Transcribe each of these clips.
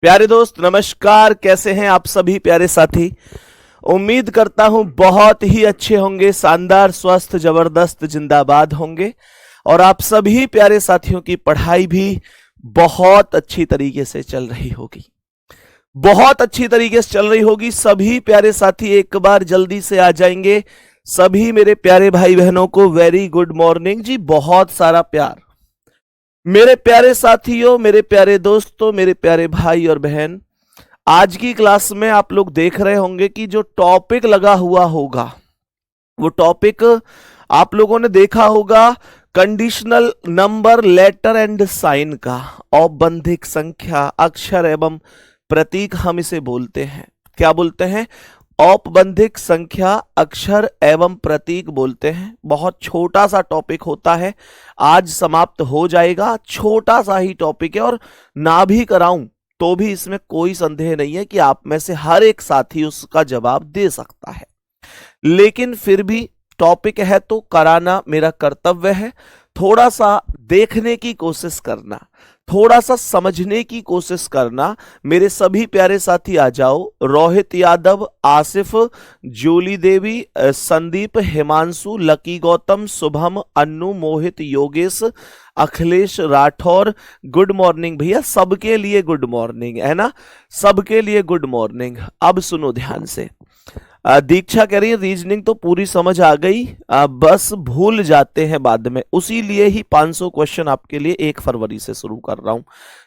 प्यारे दोस्त नमस्कार। कैसे हैं आप सभी प्यारे साथी। उम्मीद करता हूं बहुत ही अच्छे होंगे, शानदार, स्वस्थ, जबरदस्त, जिंदाबाद होंगे और आप सभी प्यारे साथियों की पढ़ाई भी बहुत अच्छी तरीके से चल रही होगी, बहुत अच्छी तरीके से चल रही होगी। सभी प्यारे साथी एक बार जल्दी से आ जाएंगे। सभी मेरे प्यारे भाई बहनों को वेरी गुड मॉर्निंग जी, बहुत सारा प्यार। मेरे प्यारे साथियों, मेरे प्यारे दोस्तों, मेरे प्यारे भाई और बहन, आज की क्लास में आप लोग देख रहे होंगे कि जो टॉपिक लगा हुआ होगा वो टॉपिक आप लोगों ने देखा होगा conditional number, letter and sign का। औपबंधिक संख्या, अक्षर एवं प्रतीक हम इसे बोलते हैं। क्या बोलते हैं? औपबंधिक संख्या, अक्षर एवं प्रतीक बोलते हैं। बहुत छोटा सा टॉपिक होता है, आज समाप्त हो जाएगा। छोटा सा ही टॉपिक है और ना भी कराऊं तो भी इसमें कोई संदेह नहीं है कि आप में से हर एक साथी उसका जवाब दे सकता है, लेकिन फिर भी टॉपिक है तो कराना मेरा कर्तव्य है। थोड़ा सा देखने की कोशिश करना, थोड़ा सा समझने की कोशिश करना। मेरे सभी प्यारे साथी आ जाओ। रोहित यादव, आसिफ, जूली देवी, संदीप, हिमांशु, लकी गौतम, शुभम, अन्नू, मोहित, योगेश, अखिलेश राठौर, गुड मॉर्निंग भैया। सबके लिए गुड मॉर्निंग है ना, सबके लिए गुड मॉर्निंग। अब सुनो ध्यान से। दीक्षा कह रही है रीजनिंग तो पूरी समझ आ गई, बस भूल जाते हैं बाद में, उसी लिए ही 500 क्वेश्चन आपके लिए 1 फरवरी से शुरू कर रहा हूं,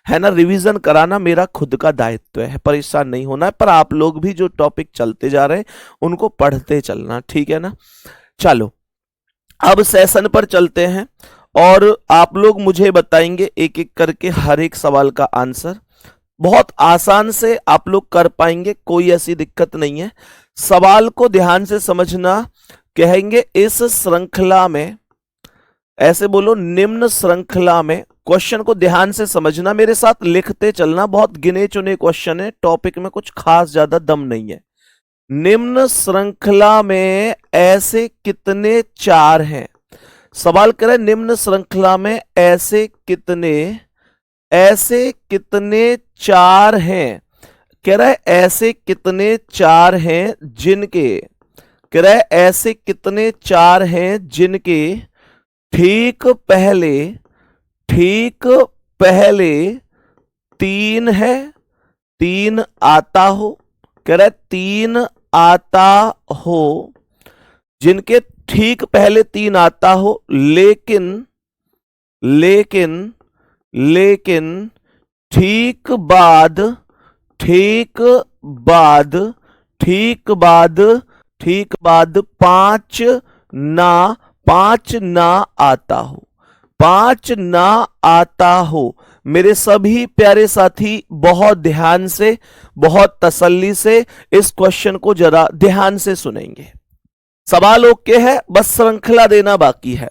है ना। रिवीजन कराना मेरा खुद का दायित्व है, परेशान नहीं होना है, पर आप लोग भी जो टॉपिक चलते जा रहे हैं उनको पढ़ते चलना, ठीक है ना। चलो अब सेशन पर चलते हैं और आप लोग मुझे बताएंगे एक एक करके हर एक सवाल का आंसर। बहुत आसान से आप लोग कर पाएंगे, कोई ऐसी दिक्कत नहीं है। सवाल को ध्यान से समझना। कहेंगे इस श्रृंखला में, ऐसे बोलो, निम्न श्रृंखला में। क्वेश्चन को ध्यान से समझना, मेरे साथ लिखते चलना। बहुत गिने चुने क्वेश्चन है, टॉपिक में कुछ खास ज्यादा दम नहीं है। निम्न श्रृंखला में ऐसे कितने चार हैं? सवाल करें निम्न श्रृंखला में ऐसे कितने चार हैं। कह रहा है ऐसे कितने चार हैं जिनके, कह रहा है ऐसे कितने चार हैं जिनके ठीक पहले तीन है, तीन आता हो। कह रहा है तीन आता हो, जिनके ठीक पहले तीन आता हो, लेकिन ठीक बाद पांच ना आता हो, पांच ना आता हो। मेरे सभी प्यारे साथी बहुत ध्यान से, बहुत तसल्ली से इस क्वेश्चन को जरा ध्यान से सुनेंगे। सवाल ओके है, बस श्रृंखला देना बाकी है,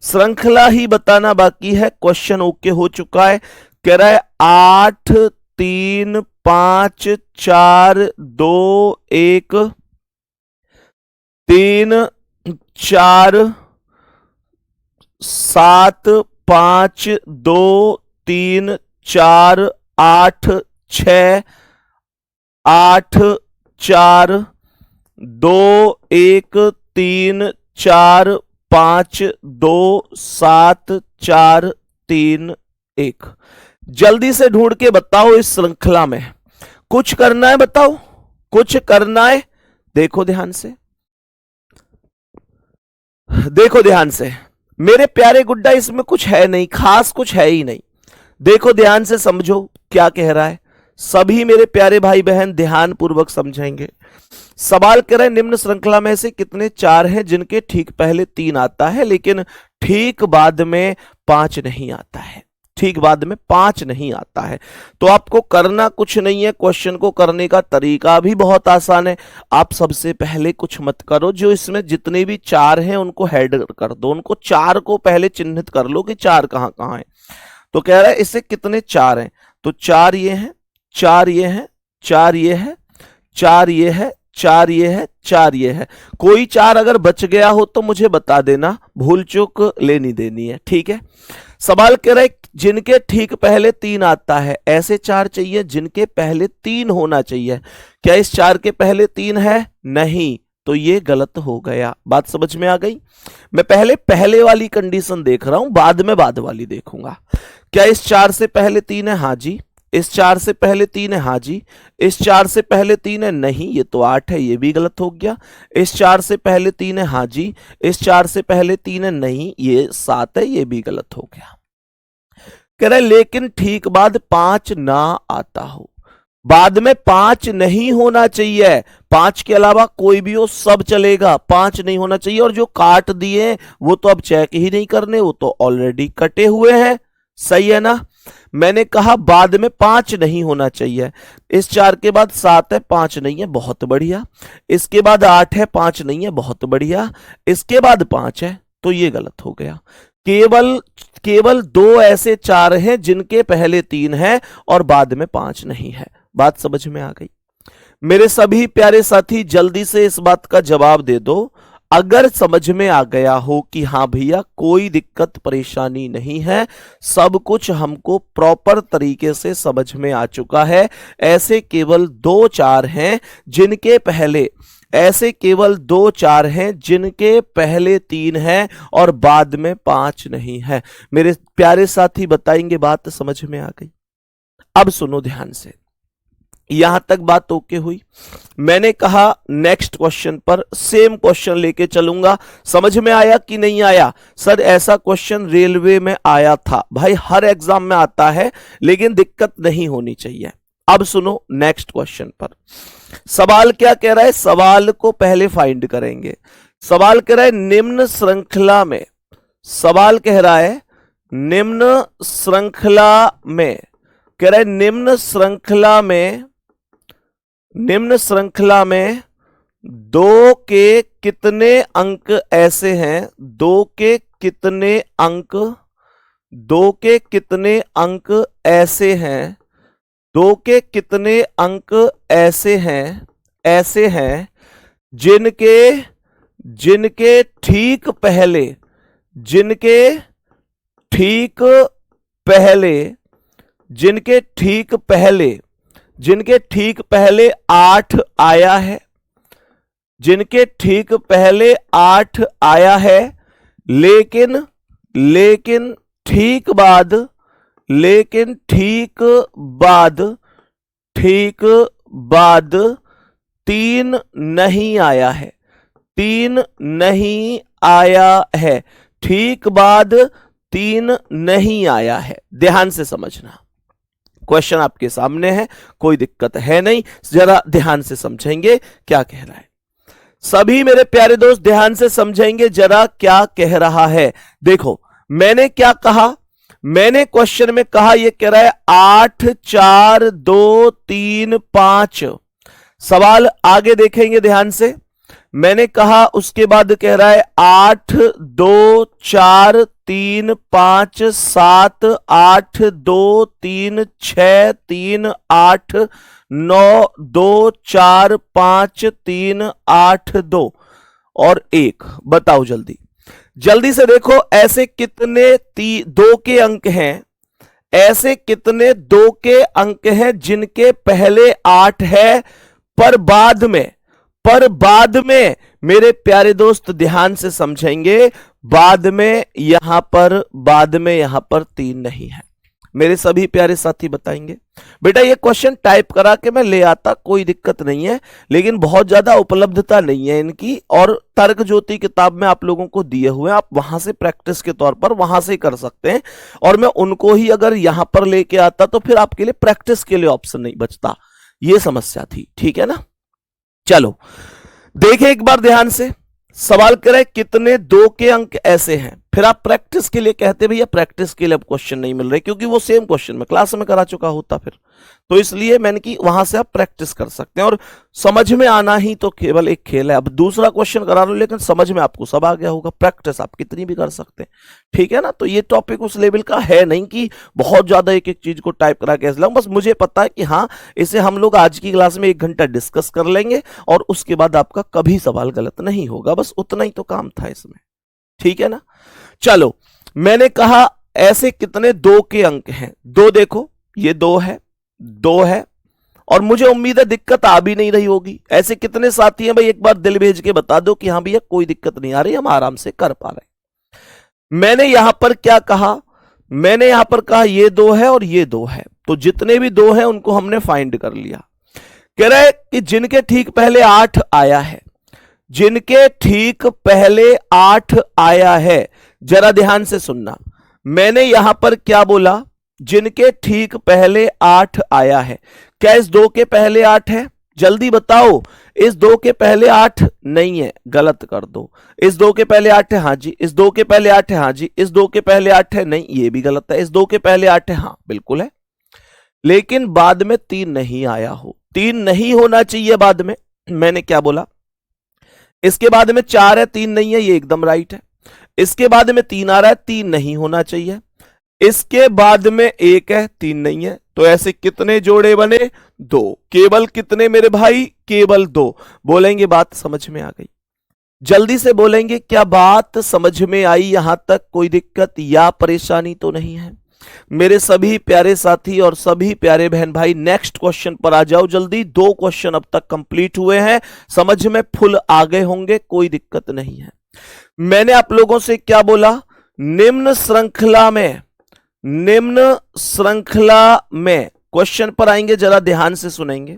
श्रृंखला ही बताना बाकी है। क्वेश्चन ओके हो चुका है। कह रहा है 8 3 5 4 2 1 3 4 7 5 2 3 4 8 6 8 4 2 1 3 4 5 2 7 4 3 1। जल्दी से ढूंढ के बताओ इस श्रृंखला में कुछ करना है, बताओ कुछ करना है। देखो ध्यान से, देखो ध्यान से मेरे प्यारे गुड्डा, इसमें कुछ है नहीं, खास कुछ है ही नहीं। देखो ध्यान से समझो क्या कह रहा है। सभी मेरे प्यारे भाई बहन ध्यान पूर्वक समझेंगे। सवाल कह रहे हैं निम्न श्रृंखला में से कितने चार हैं जिनके ठीक पहले तीन आता है लेकिन ठीक बाद में पांच नहीं आता है, ठीक बाद में पांच नहीं आता है। तो आपको करना कुछ नहीं है, क्वेश्चन को करने का तरीका भी बहुत आसान है। आप सबसे पहले कुछ मत करो, जो इसमें जितने भी चार हैं उनको हेड कर दो, उनको चार को पहले चिन्हित कर लो कि चार कहां कहां है। तो कह रहा है इससे कितने चार हैं, तो चार ये हैं, चार ये हैं, चार ये है, चार ये है, चार ये है, चार ये है। कोई चार अगर बच गया हो तो मुझे बता देना, भूल चूक लेनी देनी है, ठीक है। सवाल कह रहा है जिनके ठीक पहले 3 आता है, ऐसे 4 चाहिए जिनके पहले 3 होना चाहिए। क्या इस 4 के पहले 3 है? नहीं, तो ये गलत हो गया। बात समझ में आ गई? मैं पहले वाली कंडीशन देख रहा हूं, बाद में बाद वाली देखूंगा। क्या इस 4 से पहले 3 है? हां जी। इस 4 से पहले 3 है? हां जी। इस 4 से पहले 3 है? नहीं, ये तो 8 है, ये भी गलत हो गया। इस 4 से पहले 3 है? हां जी। इस 4 से पहले 3 है? नहीं, ये 7 है, ये भी गलत हो गया। कह रहे लेकिन ठीक बाद 5 ना आता हो। बाद में 5 नहीं होना चाहिए, 5 के अलावा कोई भी हो सब चलेगा, 5 नहीं होना चाहिए। और जो काट दिए वो तो अब चेक ही नहीं करने, वो तो ऑलरेडी कटे हुए हैं। सही है ना? मैंने कहा बाद में 5 नहीं होना चाहिए। इस 4 के बाद 7 है, 5 नहीं है, बहुत बढ़िया। इसके बाद 8 है, 5 नहीं है, बहुत बढ़िया। इसके बाद 5 है, तो ये गलत हो गया। केवल 2 ऐसे 4 हैं जिनके पहले 3 है और बाद में 5 नहीं है। बात समझ में आ गई? मेरे सभी प्यारे साथी जल्दी से इस बात का जवाब दे दो अगर समझ में आ गया हो कि हां भैया कोई दिक्कत परेशानी नहीं है, सब कुछ हमको प्रॉपर तरीके से समझ में आ चुका है। ऐसे केवल 2-4 हैं जिनके पहले ऐसे केवल 2-4 हैं जिनके पहले 3 हैं और बाद में 5 नहीं है। मेरे प्यारे साथी बताएंगे बात समझ में आ गई? अब सुनो ध्यान से, यहां तक बात ओके हुई। मैंने कहा नेक्स्ट क्वेश्चन पर सेम क्वेश्चन लेके चलूंगा। समझ में आया कि नहीं आया? सर ऐसा क्वेश्चन रेलवे में आया था। भाई हर एग्जाम में आता है, लेकिन दिक्कत नहीं होनी चाहिए। अब सुनो नेक्स्ट क्वेश्चन पर। सवाल क्या कह रहा है? सवाल को पहले फाइंड करेंगे। सवाल कह रहा है निम्न श्रृंखला में, सवाल कह रहा है निम्न श्रृंखला में, कह रहा है निम्न श्रृंखला में 2 के कितने अंक ऐसे हैं, 2 के कितने अंक ऐसे हैं, 2 के कितने अंक ऐसे हैं जिनके ठीक पहले 8 आया है, जिनके ठीक पहले 8 आया है, लेकिन ठीक बाद 3 नहीं आया है, 3 नहीं आया है, ठीक बाद 3 नहीं आया है। ध्यान से समझना, क्वेश्चन आपके सामने है, कोई दिक्कत है नहीं, जरा ध्यान से समझेंगे क्या कह रहा है। सभी मेरे प्यारे दोस्त ध्यान से समझेंगे जरा क्या कह रहा है। देखो मैंने क्या कहा, मैंने क्वेश्चन में कहा, यह कह रहा है 8 4 2 3 5। सवाल आगे देखेंगे ध्यान से। मैंने कहा उसके बाद कह रहा है 8 2 4 3 5 7 8 2 3 6 3 8 9 2 4 5 3 8 2 और 1। बताओ जल्दी से देखो ऐसे कितने 2 के अंक हैं, ऐसे कितने 2 के अंक हैं जिनके पहले 8 है पर बाद में मेरे प्यारे दोस्त ध्यान से समझेंगे, बाद में यहां पर 3 नहीं है। मेरे सभी प्यारे साथी बताएंगे। बेटा ये क्वेश्चन टाइप करा के मैं ले आता, कोई दिक्कत नहीं है, लेकिन बहुत ज्यादा उपलब्धता नहीं है इनकी, और तर्क ज्योति किताब में आप लोगों को दिए हुए हैं, आप वहां से प्रैक्टिस के तौर पर वहां से कर सकते हैं। और मैं उनको ही अगर यहां पर लेके आता तो फिर आपके लिए प्रैक्टिस के लिए ऑप्शन नहीं बचता, ये समस्या थी। ठीक है ना? चलो देखें एक बार ध्यान से। सवाल करें कितने 2 के अंक ऐसे हैं, फिर आप प्रैक्टिस के लिए कहते भैया प्रैक्टिस के लिए अब क्वेश्चन नहीं मिल रहे, क्योंकि वो सेम क्वेश्चन मैं क्लास में करा चुका होता फिर, तो इसलिए मैंने कि वहां से आप प्रैक्टिस कर सकते हैं और समझ में आना ही तो केवल एक खेल है। अब दूसरा क्वेश्चन करा रहा हूं लेकिन समझ में आपको सब आ गया होगा, प्रैक्टिस आप कितनी भी कर सकते हैं। ठीक है ना? तो ये टॉपिक उस लेवल का है नहीं कि बहुत ज्यादा एक एक चीज को टाइप करा के लाऊं, बस मुझे पता है कि हाँ इसे हम लोग आज की क्लास में 1 घंटा डिस्कस कर लेंगे और उसके बाद आपका कभी सवाल गलत नहीं होगा, बस उतना ही तो काम था इसमें। ठीक है ना? चलो मैंने कहा ऐसे कितने दो के अंक हैं? दो देखो, ये दो है, दो है, और मुझे उम्मीद है दिक्कत आ भी नहीं रही होगी। ऐसे कितने साथी हैं भाई, एक बार दिल भेज के बता दो कि हाँ भैया कोई दिक्कत नहीं आ रही, हम आराम से कर पा रहे हैं। मैंने यहां पर क्या कहा? मैंने यहां पर कहा ये दो है और ये दो है, तो जितने भी दो हैं उनको हमने फाइंड कर लिया। कह रहे कि जिनके ठीक पहले 8 आया है, जिनके ठीक पहले 8 आया है, जरा ध्यान से सुनना। मैंने यहां पर क्या बोला? जिनके ठीक पहले 8 आया है। क्या इस दो के पहले 8 है? जल्दी बताओ। इस दो के पहले 8 नहीं है, गलत कर दो। इस दो के पहले 8 है, हाँ जी। इस दो के पहले 8 है, हाँ जी। इस दो के पहले 8 है, नहीं, ये भी गलत है। इस दो के पहले 8 है, हाँ बिल्कुल है, लेकिन बाद में 3 नहीं आया हो। 3 नहीं होना चाहिए बाद में। मैंने क्या बोला? इसके बाद में 4 है, 3 नहीं है, ये एकदम राइट है। इसके बाद में 3 आ रहा है, 3 नहीं होना चाहिए। इसके बाद में 1 है, 3 नहीं है। तो ऐसे कितने जोड़े बने? 2। केवल कितने मेरे भाई? केवल 2। बोलेंगे बात समझ में आ गई? जल्दी से बोलेंगे, क्या बात समझ में आई? यहां तक कोई दिक्कत या परेशानी तो नहीं है? मेरे सभी प्यारे साथी और सभी प्यारे बहन भाई, नेक्स्ट क्वेश्चन पर आ जाओ जल्दी। 2 क्वेश्चन अब तक कंप्लीट हुए हैं, समझ में फुल आ गए होंगे, कोई दिक्कत नहीं है। मैंने आप लोगों से क्या बोला? निम्न श्रृंखला में क्वेश्चन पर आएंगे, जरा ध्यान से सुनेंगे।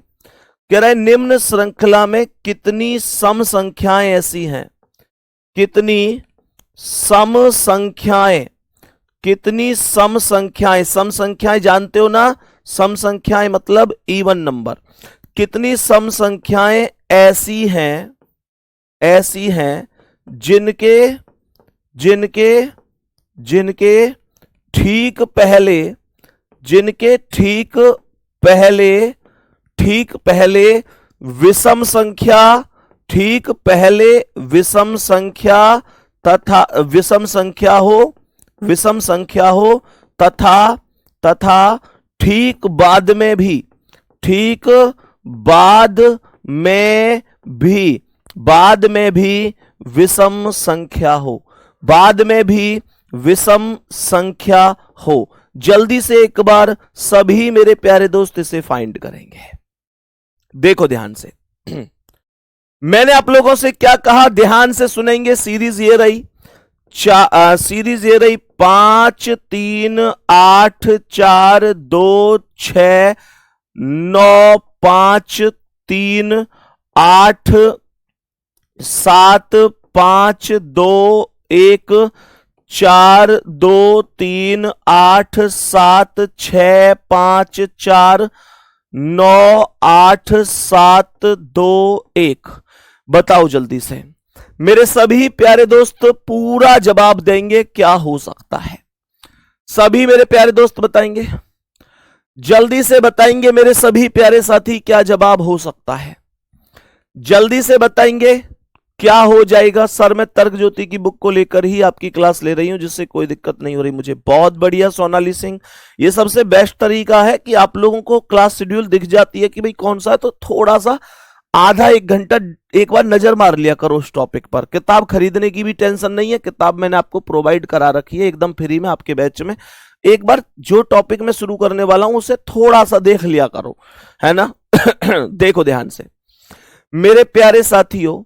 कह रहा है निम्न श्रृंखला में कितनी सम संख्याएं ऐसी हैं? कितनी सम संख्याएं? कितनी सम संख्याएं? सम संख्याएं जानते हो ना? सम संख्याएं मतलब इवन नंबर। कितनी सम संख्याएं ऐसी हैं जिनके ठीक पहले विषम संख्या तथा ठीक बाद में भी विषम संख्या हो। जल्दी से एक बार सभी मेरे प्यारे दोस्त इसे फाइंड करेंगे। देखो ध्यान से। मैंने आप लोगों से क्या कहा? ध्यान से सुनेंगे। सीरीज ये रही, 5 3 8 4 2 6 9 5 3 8 7 5 2 1 4 2 3 8 7 6 5 4 9 8 7 2 1। बताओ जल्दी से मेरे सभी प्यारे दोस्त, पूरा जवाब देंगे क्या हो सकता है? सभी मेरे प्यारे दोस्त बताएंगे, जल्दी से बताएंगे मेरे सभी प्यारे साथी, क्या जवाब हो सकता है? जल्दी से बताएंगे क्या हो जाएगा? सर मैं तर्क ज्योति की बुक को लेकर ही आपकी क्लास ले रही हूं, जिससे कोई दिक्कत नहीं हो रही मुझे। बहुत बढ़िया सोनाली सिंह, ये सबसे बेस्ट तरीका है कि आप लोगों को क्लास शेड्यूल दिख जाती है कि भाई कौन सा है, तो थोड़ा सा आधा 1 घंटा एक बार नजर मार लिया करो उस टॉपिक पर। किताब खरीदने की भी टेंशन नहीं है, किताब मैंने आपको प्रोवाइड करा रखी है एकदम फ्री में आपके बैच में। एक बार जो टॉपिक मैं शुरू करने वाला हूं उसे थोड़ा सा देख लिया करो, है ना? देखो ध्यान से मेरे प्यारे साथियों,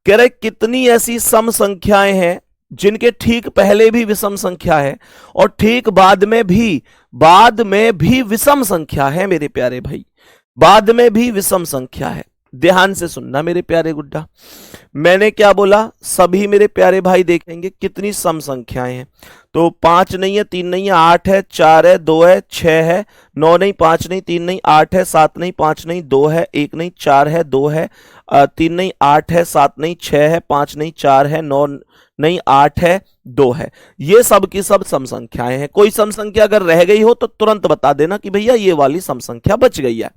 कह रहे कितनी ऐसी सम संख्याएं हैं जिनके ठीक पहले भी विषम संख्या है और ठीक बाद में भी विषम संख्या है। मेरे प्यारे भाई, बाद में भी विषम संख्या है। ध्यान से सुनना मेरे प्यारे गुड्डा, मैंने क्या बोला? सभी मेरे प्यारे भाई देखेंगे कितनी सम संख्याएं हैं। तो 5 नहीं है, 3 नहीं है, 8 है, 4 है, 2 है, 6 है, 9 नहीं, 5 नहीं, 3 नहीं, 8 है, 7 नहीं, 5 नहीं, 2 है, 1 नहीं, 4 है, 2 है, 3 नहीं, 8 है, 7 नहीं, 6 है, 5 नहीं, 4 है, 9 नहीं, 8 है, 2 है। ये सब की सब सम संख्याएं हैं। कोई सम संख्या अगर रह गई हो तो तुरंत बता देना कि भैया ये वाली सम संख्या बच गई है।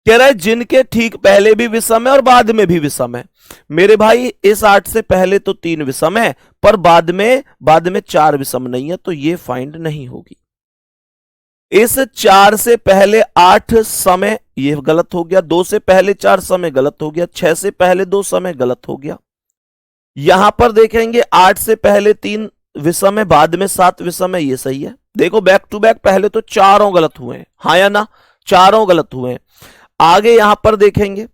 कह रहा है जिनके ठीक पहले भी विषम है और बाद में भी विषम है। मेरे भाई इस 8 से पहले तो 3 विषम है, पर बाद में 4 विषम नहीं है, तो ये फाइंड नहीं होगी। इस 4 से पहले 8 समय, ये गलत हो गया। 2 से पहले 4 समय, गलत हो गया। 6 से पहले 2 समय, गलत हो गया। यहां पर देखेंगे 8 से पहले 3 विषम है, बाद में 7 विषम है, ये सही है। देखो बैक टू बैक पहले तो चारों गलत हुए हैं, हाँ या ना, चारों गलत हुए हैं। आगे यहां पर देखेंगे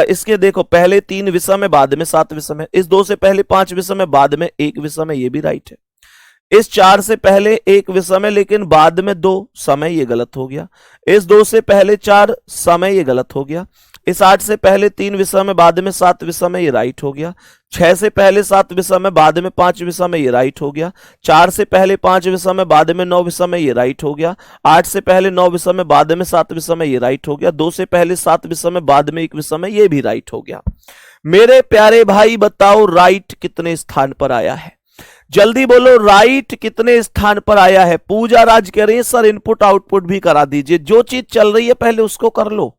इसके देखो पहले 3 विषम है, बाद में 7 विषम है। इस 2 से पहले 5 विषम है, बाद में 1 विषम है, ये भी राइट है। इस 4 से पहले 1 विषम है लेकिन बाद में 2 समय, ये गलत हो गया। इस 2 से पहले 4 समय, ये गलत हो गया। इस 8 से पहले 3 विषम है, बाद में 7 विषम है, ये राइट हो गया। 6 से पहले 7 विषम है, बाद में 5 विषम है, ये राइट हो गया। 4 से पहले 5 विषम है, बाद में 9 विषम है, ये राइट हो गया। 8 से पहले 9 विषम है, बाद में 7 विषम है, ये राइट हो गया। 2 से पहले 7 विषम है, बाद में 1 विषम है, ये भी राइट हो गया। मेरे प्यारे भाई बताओ राइट कितने स्थान पर आया है? जल्दी बोलो, राइट कितने स्थान पर आया है? पूजा राज कह रही है सर इनपुट आउटपुट भी करा दीजिए। जो चीज चल रही है पहले उसको कर लो,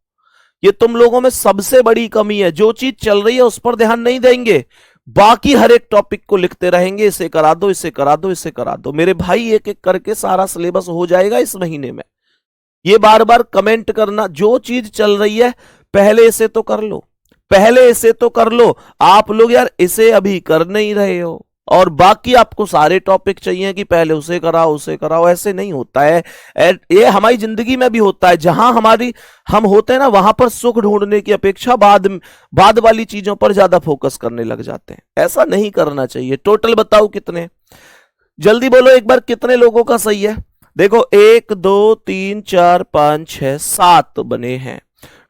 ये तुम लोगों में सबसे बड़ी कमी है। जो चीज चल रही है उस पर ध्यान नहीं देंगे, बाकी हर एक टॉपिक को लिखते रहेंगे, इसे करा दो, इसे करा दो, इसे करा दो। मेरे भाई एक एक करके सारा सिलेबस हो जाएगा इस महीने में। ये बार बार कमेंट करना, जो चीज चल रही है पहले इसे तो कर लो, पहले इसे तो कर लो। आप लोग यार इसे अभी कर नहीं रहे हो और बाकी आपको सारे टॉपिक चाहिए कि पहले उसे कराओ उसे कराओ। ऐसे नहीं होता है, ये हमारी जिंदगी में भी होता है। जहां हम होते हैं ना, वहां पर सुख ढूंढने की अपेक्षा बाद वाली चीजों पर ज्यादा फोकस करने लग जाते हैं। ऐसा नहीं करना चाहिए। टोटल बताओ कितने, जल्दी बोलो एक बार, कितने लोगों का सही है? देखो 1 2 3 4 5 6 7 बने हैं।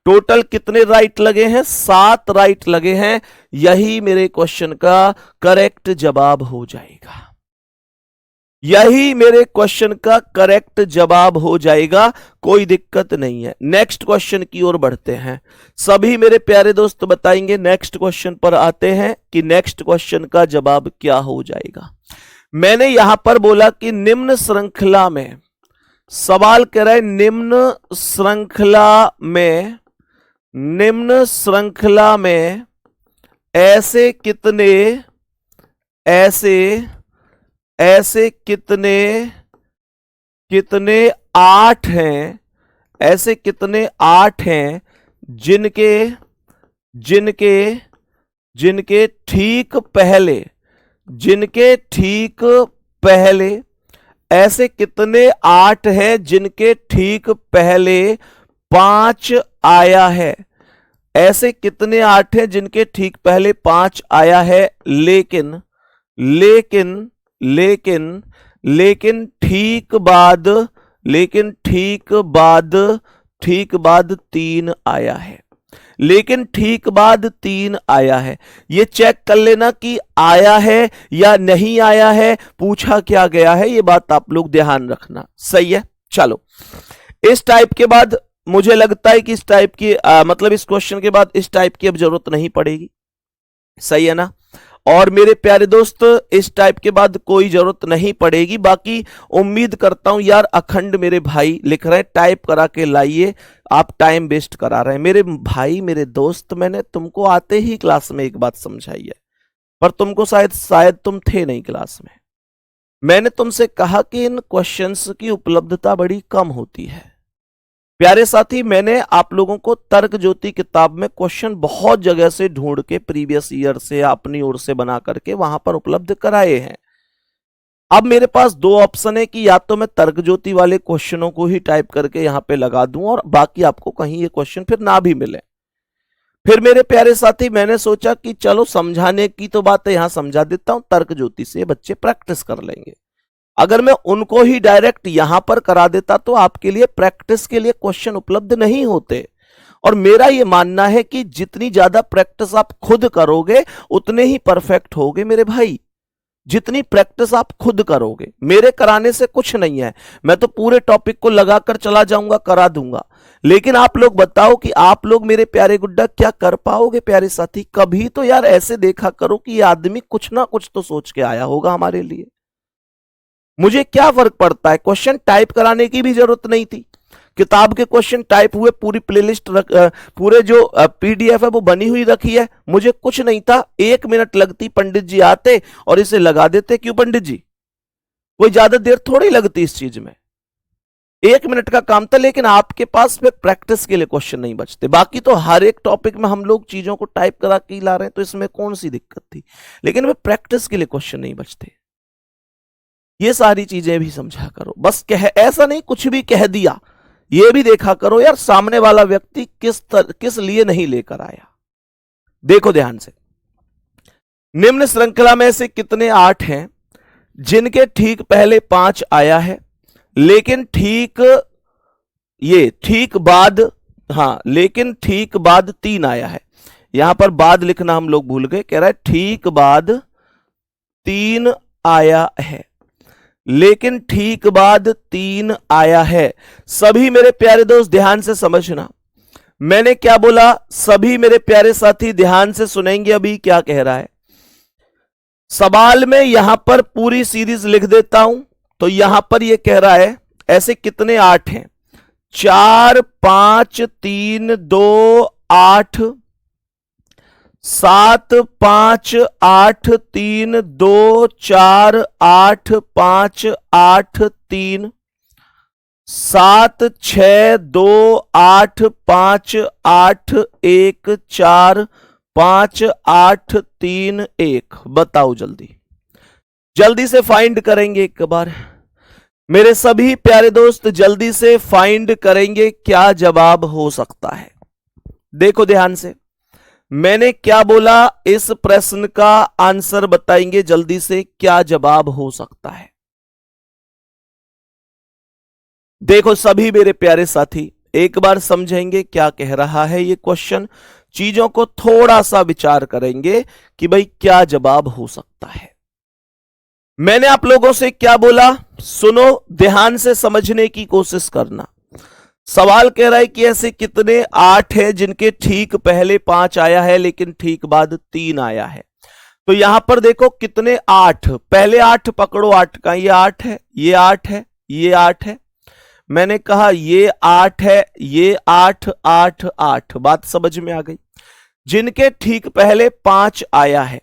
टोटल कितने राइट लगे हैं? 7 राइट लगे हैं। यही मेरे क्वेश्चन का करेक्ट जवाब हो जाएगा, यही मेरे क्वेश्चन का करेक्ट जवाब हो जाएगा, कोई दिक्कत नहीं है। नेक्स्ट क्वेश्चन की ओर बढ़ते हैं। सभी मेरे प्यारे दोस्त बताएंगे, नेक्स्ट क्वेश्चन पर आते हैं कि नेक्स्ट क्वेश्चन का जवाब क्या हो जाएगा। मैंने यहां पर बोला कि निम्न श्रृंखला में, सवाल कह रहा है निम्न श्रृंखला में ऐसे कितने 8 हैं, ऐसे कितने 8 हैं जिनके ठीक पहले ऐसे कितने 8 हैं जिनके ठीक पहले 5 आया है? ऐसे कितने 8 हैं जिनके ठीक पहले 5 आया है, लेकिन ठीक बाद 3 आया है। लेकिन ठीक बाद 3 आया है। ये चेक कर लेना कि आया है या नहीं आया है, पूछा क्या गया है, ये बात आप लोग ध्यान रखना। सही है, चलो इस टाइप के बाद मुझे लगता है कि इस टाइप की मतलब इस क्वेश्चन के बाद इस टाइप की अब जरूरत नहीं पड़ेगी। सही है ना? और मेरे प्यारे दोस्त इस टाइप के बाद कोई जरूरत नहीं पड़ेगी। बाकी उम्मीद करता हूं यार, अखंड मेरे भाई लिख रहे हैं टाइप करा के लाइए, आप टाइम वेस्ट करा रहे हैं। मेरे भाई मेरे दोस्त, मैंने तुमको आते ही क्लास में एक बात समझाई है, पर तुमको शायद तुम थे नहीं क्लास में। मैंने तुमसे कहा कि इन क्वेश्चंस की उपलब्धता बड़ी कम होती है। प्यारे साथी, मैंने आप लोगों को तर्क ज्योति किताब में क्वेश्चन बहुत जगह से ढूंढ के प्रीवियस ईयर से अपनी ओर से बना करके वहां पर उपलब्ध कराए हैं। अब मेरे पास 2 ऑप्शन है कि या तो मैं तर्क ज्योति वाले क्वेश्चनों को ही टाइप करके यहां पे लगा दूं और बाकी आपको कहीं ये क्वेश्चन फिर ना भी मिले। फिर मेरे प्यारे साथी मैंने सोचा कि चलो समझाने की तो बात है, यहां समझा देता हूं, तर्क ज्योति से बच्चे प्रैक्टिस कर लेंगे। अगर मैं उनको ही डायरेक्ट यहां पर करा देता तो आपके लिए प्रैक्टिस के लिए क्वेश्चन उपलब्ध नहीं होते। और मेरा यह मानना है कि जितनी ज्यादा प्रैक्टिस आप खुद करोगे उतने ही परफेक्ट होगे मेरे भाई। जितनी प्रैक्टिस आप खुद करोगे, मेरे कराने से कुछ नहीं है। मैं तो पूरे टॉपिक को लगाकर चला जाऊंगा, करा दूंगा, लेकिन आप लोग बताओ कि आप लोग मेरे प्यारे गुड्डा क्या कर पाओगे प्यारे साथी? कभी तो यार ऐसे देखा करो कि ये आदमी कुछ ना कुछ तो सोच के आया होगा हमारे लिए। मुझे क्या फर्क पड़ता है, क्वेश्चन टाइप कराने की भी जरूरत नहीं थी। किताब के क्वेश्चन टाइप हुए, पूरी प्लेलिस्ट पूरे जो पीडीएफ है वो बनी हुई रखी है। मुझे कुछ नहीं था, 1 मिनट लगती, पंडित जी आते और इसे लगा देते। क्यों पंडित जी? कोई ज्यादा देर थोड़ी लगती इस चीज में। 1 मिनट का काम था, लेकिन आपके पास फिर प्रैक्टिस के लिए क्वेश्चन नहीं बचते। बाकी तो हर एक टॉपिक में हम लोग चीजों को टाइप करा के ला रहे हैं, तो इसमें कौन सी दिक्कत थी, लेकिन वे प्रैक्टिस के लिए क्वेश्चन नहीं बचते। ये सारी चीजें भी समझा करो, बस ऐसा नहीं कुछ भी कह दिया, ये भी देखा करो यार सामने वाला व्यक्ति किस लिए नहीं लेकर आया। देखो ध्यान से, निम्न श्रृंखला में से कितने 8 हैं जिनके ठीक पहले 5 आया है, लेकिन ठीक बाद, लेकिन ठीक बाद 3 आया है। यहां पर बाद लिखना हम लोग भूल गए, कह रहा है ठीक बाद 3 आया है, लेकिन ठीक बाद 3 आया है। सभी मेरे प्यारे दोस्त ध्यान से समझना, मैंने क्या बोला, सभी मेरे प्यारे साथी ध्यान से सुनेंगे अभी क्या कह रहा है। सवाल में यहां पर पूरी सीरीज लिख देता हूं, तो यहां पर यह कह रहा है ऐसे कितने 8 हैं, 4 5 3 2 8, 7 5 8 3 2 4 8 5 8 3, 7 6 2 8 5 8 1 4 5 8 3 1। बताओ जल्दी जल्दी से फाइंड करेंगे एक बार मेरे सभी प्यारे दोस्त, जल्दी से फाइंड करेंगे क्या जवाब हो सकता है। देखो ध्यान से, मैंने क्या बोला, इस प्रश्न का आंसर बताएंगे जल्दी से क्या जवाब हो सकता है। देखो सभी मेरे प्यारे साथी एक बार समझेंगे क्या कह रहा है ये क्वेश्चन, चीजों को थोड़ा सा विचार करेंगे कि भाई क्या जवाब हो सकता है। मैंने आप लोगों से क्या बोला, सुनो ध्यान से समझने की कोशिश करना। सवाल कह रहा है कि ऐसे कितने 8 हैं जिनके ठीक पहले 5 आया है, लेकिन ठीक बाद 3 आया है। तो यहां पर देखो कितने 8, पहले 8 पकड़ो, 8 का ये 8 है, ये 8 है, ये 8 है। मैंने कहा ये 8 है, ये 8 8 8। बात समझ में आ गई। जिनके ठीक पहले 5 आया है,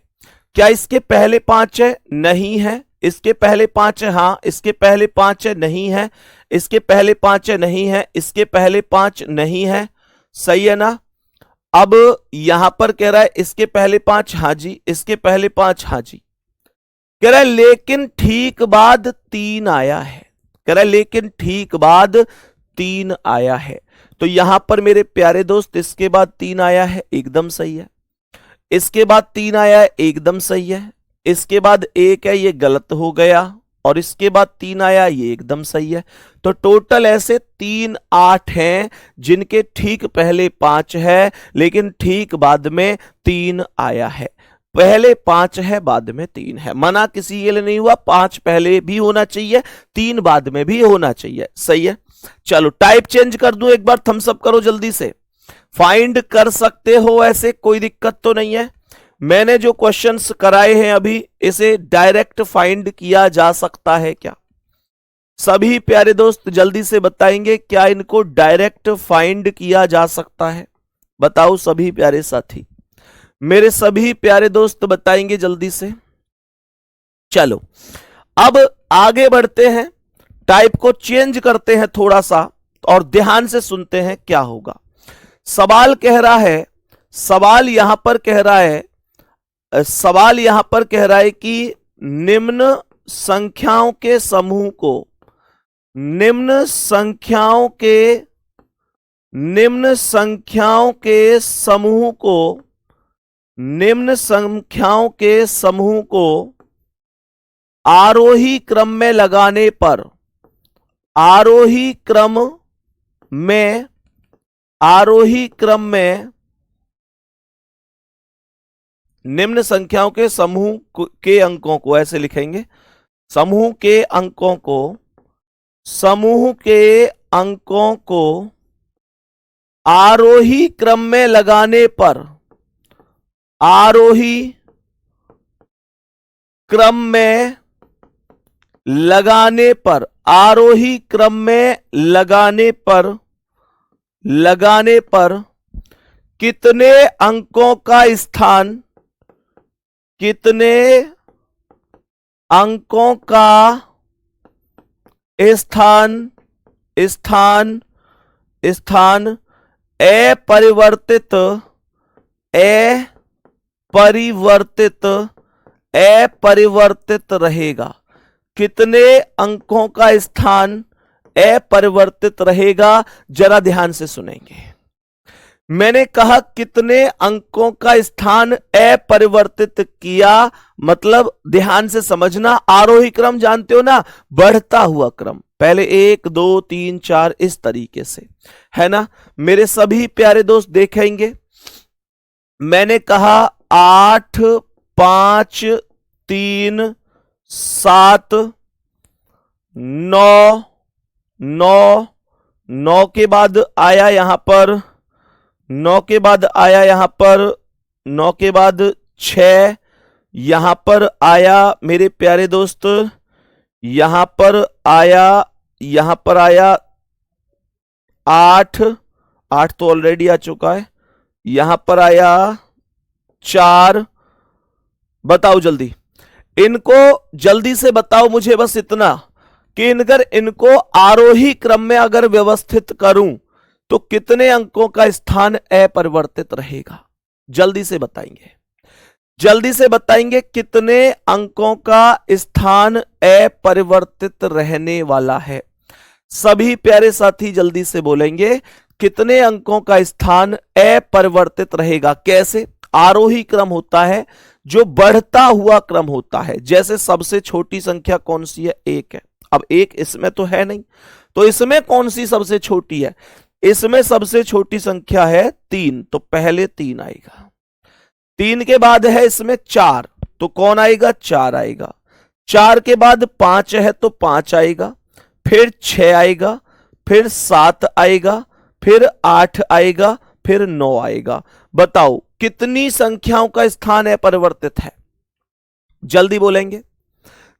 क्या इसके पहले 5 है? नहीं है। इसके पहले 5 है? हां। इसके पहले 5 है? नहीं है। इसके पहले 5 है? नहीं है। इसके पहले 5 नहीं है। सही है ना। अब यहां पर कह रहा है इसके पहले 5, हां जी। इसके पहले 5, हां जी। कह रहा है लेकिन ठीक बाद 3 आया है। कह रहा है लेकिन ठीक बाद 3 आया है। तो यहां पर मेरे प्यारे दोस्त इसके बाद 3 आया है, एकदम सही है। इसके बाद 3 आया है, एकदम सही है। इसके बाद 1 है, ये गलत हो गया। और इसके बाद 3 आया, ये एकदम सही है। तो टोटल ऐसे 3 8 हैं जिनके ठीक पहले 5 है, लेकिन ठीक बाद में 3 आया है। पहले 5 है, बाद में 3 है। मना किसी के लिए नहीं हुआ, 5 पहले भी होना चाहिए, 3 बाद में भी होना चाहिए। सही है। चलो टाइप चेंज कर दूं एक बार, थम्स अप करो जल्दी से। फाइंड कर सकते हो, ऐसे कोई दिक्कत तो नहीं है। मैंने जो क्वेश्चंस कराए हैं अभी, इसे डायरेक्ट फाइंड किया जा सकता है क्या? सभी प्यारे दोस्त जल्दी से बताएंगे क्या इनको डायरेक्ट फाइंड किया जा सकता है? बताओ सभी प्यारे साथी, मेरे सभी प्यारे दोस्त बताएंगे जल्दी से। चलो अब आगे बढ़ते हैं, टाइप को चेंज करते हैं थोड़ा सा और ध्यान से सुनते हैं क्या होगा। सवाल कह रहा है, सवाल यहां पर कह रहा है कि निम्न संख्याओं के समूह को, निम्न संख्याओं के समूह को आरोही क्रम में लगाने पर, आरोही क्रम में निम्न संख्याओं के समूह के अंकों को, ऐसे लिखेंगे, समूह के अंकों को आरोही क्रम में लगाने पर, आरोही क्रम में लगाने पर, आरोही क्रम में लगाने पर कितने अंकों का स्थान, कितने अंकों का स्थान स्थान स्थान अपरिवर्तित अपरिवर्तित अपरिवर्तित रहेगा। कितने अंकों का स्थान अपरिवर्तित रहेगा, जरा ध्यान से सुनेंगे। मैंने कहा कितने अंकों का स्थान अपरिवर्तित किया, मतलब ध्यान से समझना। आरोही क्रम जानते हो ना, बढ़ता हुआ क्रम, पहले 1 2 3 4 इस तरीके से, है ना। मेरे सभी प्यारे दोस्त देखेंगे, मैंने कहा 8 5 3 7 9 9 9 के बाद आया यहां पर 9 के बाद आया यहां पर 9 के बाद 6 यहां पर आया मेरे प्यारे दोस्त, यहां पर आया 8 8 तो ऑलरेडी आ चुका है, यहां पर आया 4। बताओ जल्दी, इनको जल्दी से बताओ मुझे, बस इतना कि अगर इनको आरोही क्रम में अगर व्यवस्थित करूं तो कितने अंकों का स्थान अपरिवर्तित रहेगा। जल्दी से बताएंगे, जल्दी से बताएंगे कितने अंकों का स्थान अपरिवर्तित रहने वाला है। सभी प्यारे साथी जल्दी से बोलेंगे कितने अंकों का स्थान अपरिवर्तित रहेगा। कैसे? आरोही क्रम होता है जो बढ़ता हुआ क्रम होता है। जैसे सबसे छोटी संख्या कौन सी है? 1 है। अब 1 इसमें तो है नहीं, तो इसमें कौन सी सबसे छोटी है? इसमें सबसे छोटी संख्या है 3, तो पहले 3 आएगा। 3 के बाद है इसमें 4, तो कौन आएगा? 4 आएगा। 4 के बाद 5 है तो 5 आएगा, फिर 6 आएगा, फिर 7 आएगा, फिर 8 आएगा, फिर 9 आएगा। बताओ कितनी संख्याओं का स्थान अपरिवर्तित है? जल्दी बोलेंगे,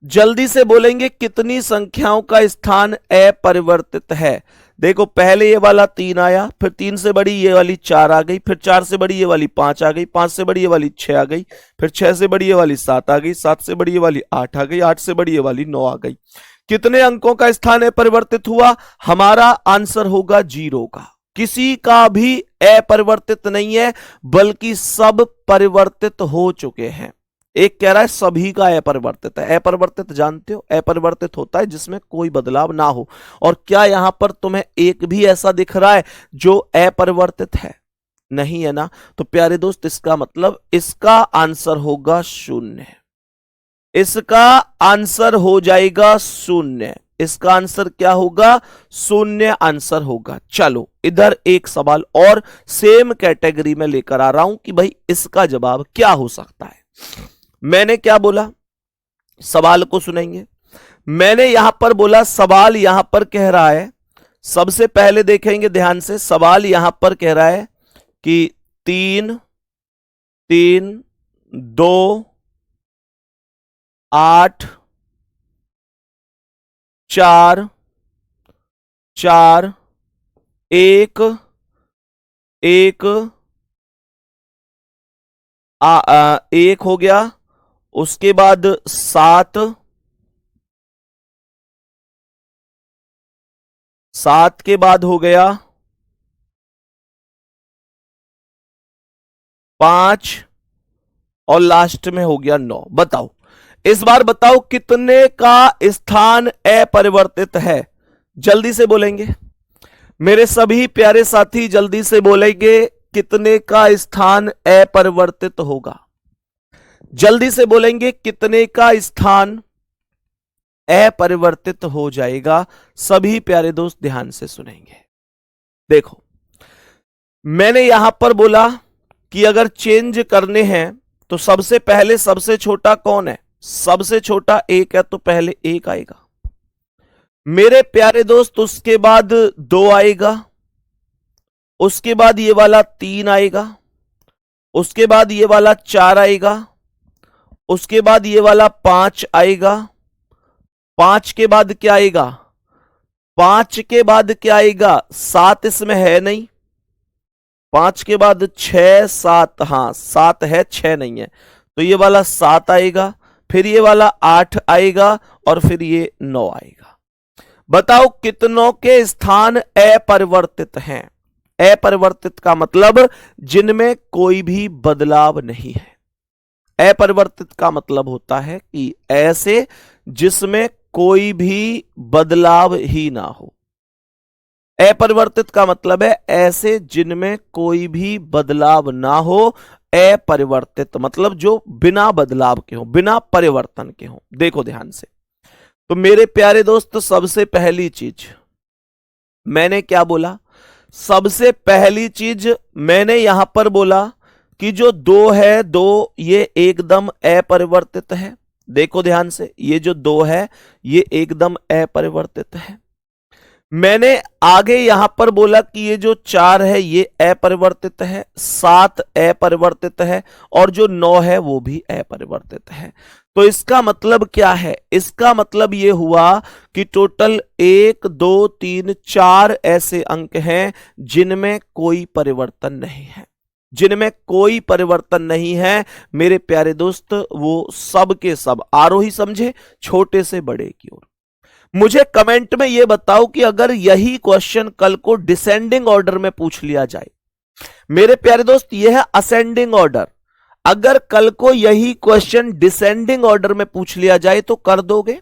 जल्दी से बोलेंगे कितनी संख्याओं का स्थान अपरिवर्तित है। देखो पहले ये वाला 3 आया, फिर 3 से बड़ी ये वाली 4 आ गई, फिर 4 से बड़ी ये वाली 5 आ गई, 5 से बड़ी ये वाली 6 आ गई, फिर 6 से बड़ी ये वाली 7 आ गई, 7 से बड़ी ये वाली 8 आ गई, 8 से बड़ी ये वाली 9 आ गई। कितने अंकों का स्थान अपरिवर्तित हुआ? हमारा आंसर होगा 0 का। किसी का भी अपरिवर्तित नहीं है, बल्कि सब परिवर्तित हो चुके हैं। एक कह रहा है सभी का अपरिवर्तित है। अपरिवर्तित जानते हो? अपरिवर्तित होता है जिसमें कोई बदलाव ना हो। और क्या यहां पर तुम्हें एक भी ऐसा दिख रहा है जो अपरिवर्तित है? नहीं है ना। तो प्यारे दोस्त इसका मतलब इसका आंसर होगा 0। इसका आंसर हो जाएगा 0। इसका आंसर क्या होगा? 0 आंसर होगा। चलो इधर एक सवाल और सेम कैटेगरी में लेकर आ रहा हूं कि भाई इसका जवाब क्या हो सकता है। मैंने क्या बोला? सवाल को सुनेंगे। मैंने यहां पर बोला, सवाल यहां पर कह रहा है, सबसे पहले देखेंगे ध्यान से, सवाल यहां पर कह रहा है कि 3 3 2 8 4 4 1 1 1 हो गया। उसके बाद 7 7 के बाद हो गया 5 और लास्ट में हो गया 9। बताओ इस बार बताओ कितने का स्थान अपरिवर्तित है? जल्दी से बोलेंगे मेरे सभी प्यारे साथी, जल्दी से बोलेंगे कितने का स्थान अपरिवर्तित होगा। जल्दी से बोलेंगे कितने का स्थान अपरिवर्तित हो जाएगा। सभी प्यारे दोस्त ध्यान से सुनेंगे। देखो मैंने यहां पर बोला कि अगर चेंज करने हैं तो सबसे पहले सबसे छोटा कौन है? सबसे छोटा 1 है, तो पहले 1 आएगा मेरे प्यारे दोस्त। उसके बाद 2 आएगा, उसके बाद ये वाला 3 आएगा, उसके बाद ये वाला 4 आएगा, उसके बाद ये वाला 5 आएगा। 5 के बाद क्या आएगा? 5 के बाद क्या आएगा? 7 इसमें है नहीं। 5 के बाद 6 7, हाँ 7 है, 6 नहीं है, तो ये वाला 7 आएगा, फिर ये वाला 8 आएगा और फिर ये 9 आएगा। बताओ कितनों के स्थान अपरिवर्तित हैं? अपरिवर्तित का मतलब जिनमें कोई भी बदलाव नहीं है। अपरिवर्तित का मतलब होता है कि ऐसे जिसमें कोई भी बदलाव ही ना हो। अपरिवर्तित का मतलब है ऐसे जिनमें कोई भी बदलाव ना हो। अपरिवर्तित मतलब जो बिना बदलाव के हो, बिना परिवर्तन के हो। देखो ध्यान से, तो मेरे प्यारे दोस्त, सबसे पहली चीज मैंने क्या बोला? सबसे पहली चीज मैंने यहां पर बोला कि जो दो है, दो ये एकदम अपरिवर्तित है। देखो ध्यान से, ये जो दो है ये एकदम अपरिवर्तित है। मैंने आगे यहां पर बोला कि ये जो 4 है ये अपरिवर्तित है, 7 अपरिवर्तित है और जो 9 है वो भी अपरिवर्तित है। तो इसका मतलब क्या है? इसका मतलब ये हुआ कि टोटल 1 2 3 4 ऐसे अंक हैं जिनमें कोई परिवर्तन नहीं है। जिनमें कोई परिवर्तन नहीं है मेरे प्यारे दोस्त, वो सब के सब आरोही समझे, छोटे से बड़े की ओर। मुझे कमेंट में यह बताओ कि अगर यही क्वेश्चन कल को डिसेंडिंग ऑर्डर में पूछ लिया जाए, मेरे प्यारे दोस्त यह है असेंडिंग ऑर्डर, अगर कल को यही क्वेश्चन डिसेंडिंग ऑर्डर में पूछ लिया जाए तो कर दोगे?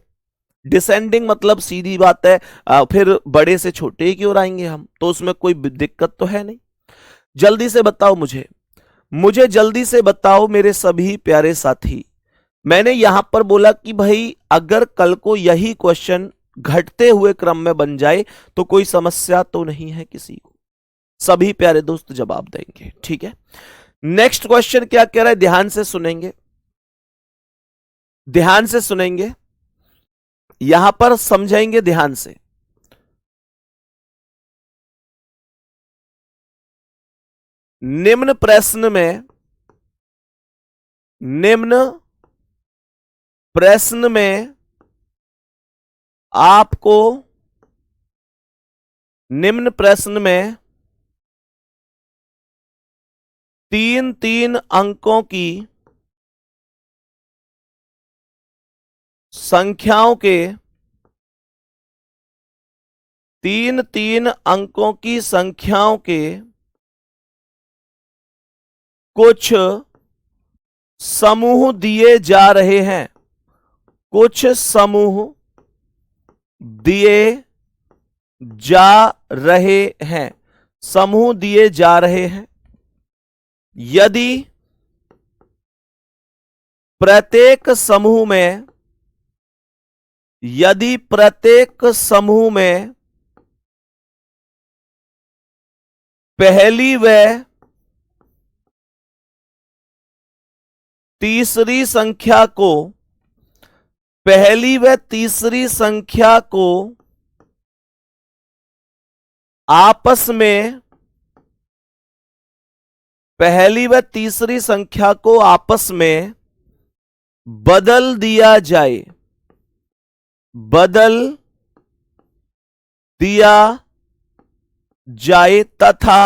डिसेंडिंग मतलब सीधी बात है, फिर बड़े से छोटे की ओर आएंगे हम, तो उसमें कोई दिक्कत तो है नहीं। जल्दी से बताओ मुझे जल्दी से बताओ मेरे सभी प्यारे साथी। मैंने यहां पर बोला कि भाई अगर कल को यही क्वेश्चन घटते हुए क्रम में बन जाए तो कोई समस्या तो नहीं है किसी को। सभी प्यारे दोस्त जवाब देंगे, ठीक है। नेक्स्ट क्वेश्चन क्या कह रहा है, ध्यान से सुनेंगे, ध्यान से सुनेंगे, यहां पर समझेंगे ध्यान से। निम्न प्रश्न में आपको, निम्न प्रश्न में 3-3 अंकों की संख्याओं के 3-3 अंकों की संख्याओं के कुछ समूह दिए जा रहे हैं, कुछ समूह दिए जा रहे हैं, समूह दिए जा रहे हैं। यदि प्रत्येक समूह में, यदि प्रत्येक समूह में पहली व तीसरी संख्या को, पहली व तीसरी संख्या को आपस में, पहली व तीसरी संख्या को आपस में बदल दिया जाए, बदल दिया जाए तथा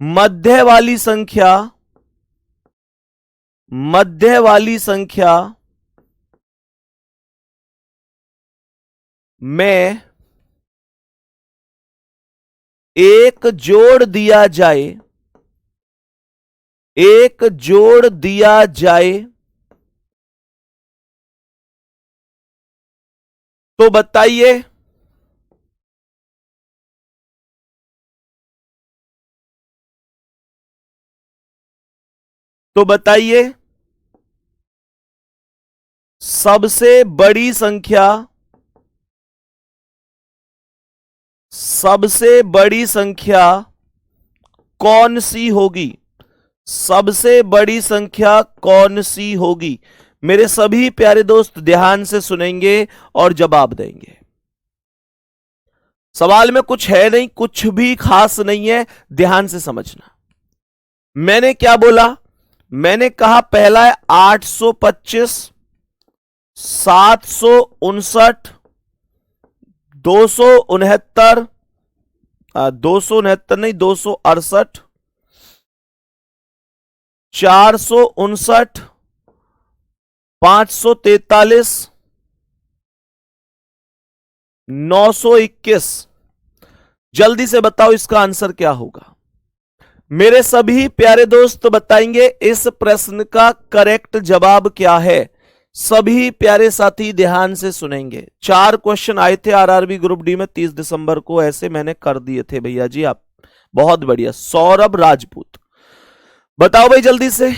मध्य वाली संख्या, मध्य वाली संख्या में एक जोड़ दिया जाए, एक जोड़ दिया जाए तो बताइए, तो बताइए सबसे बड़ी संख्या, सबसे बड़ी संख्या कौन सी होगी? सबसे बड़ी संख्या कौन सी होगी? मेरे सभी प्यारे दोस्त ध्यान से सुनेंगे और जवाब देंगे। सवाल में कुछ है नहीं, कुछ भी खास नहीं है, ध्यान से समझना। मैंने क्या बोला? मैंने कहा पहला है 825, 759, 269, 269 नहीं 268, 459, 543, 921। जल्दी से बताओ इसका आंसर क्या होगा। मेरे सभी प्यारे दोस्त बताएंगे इस प्रश्न का करेक्ट जवाब क्या है। सभी प्यारे साथी ध्यान से सुनेंगे। 4 क्वेश्चन आए थे आरआरबी ग्रुप डी में 30 दिसंबर को, ऐसे मैंने कर दिए थे भैया जी। आप बहुत बढ़िया। सौरभ राजपूत, बताओ भाई जल्दी से।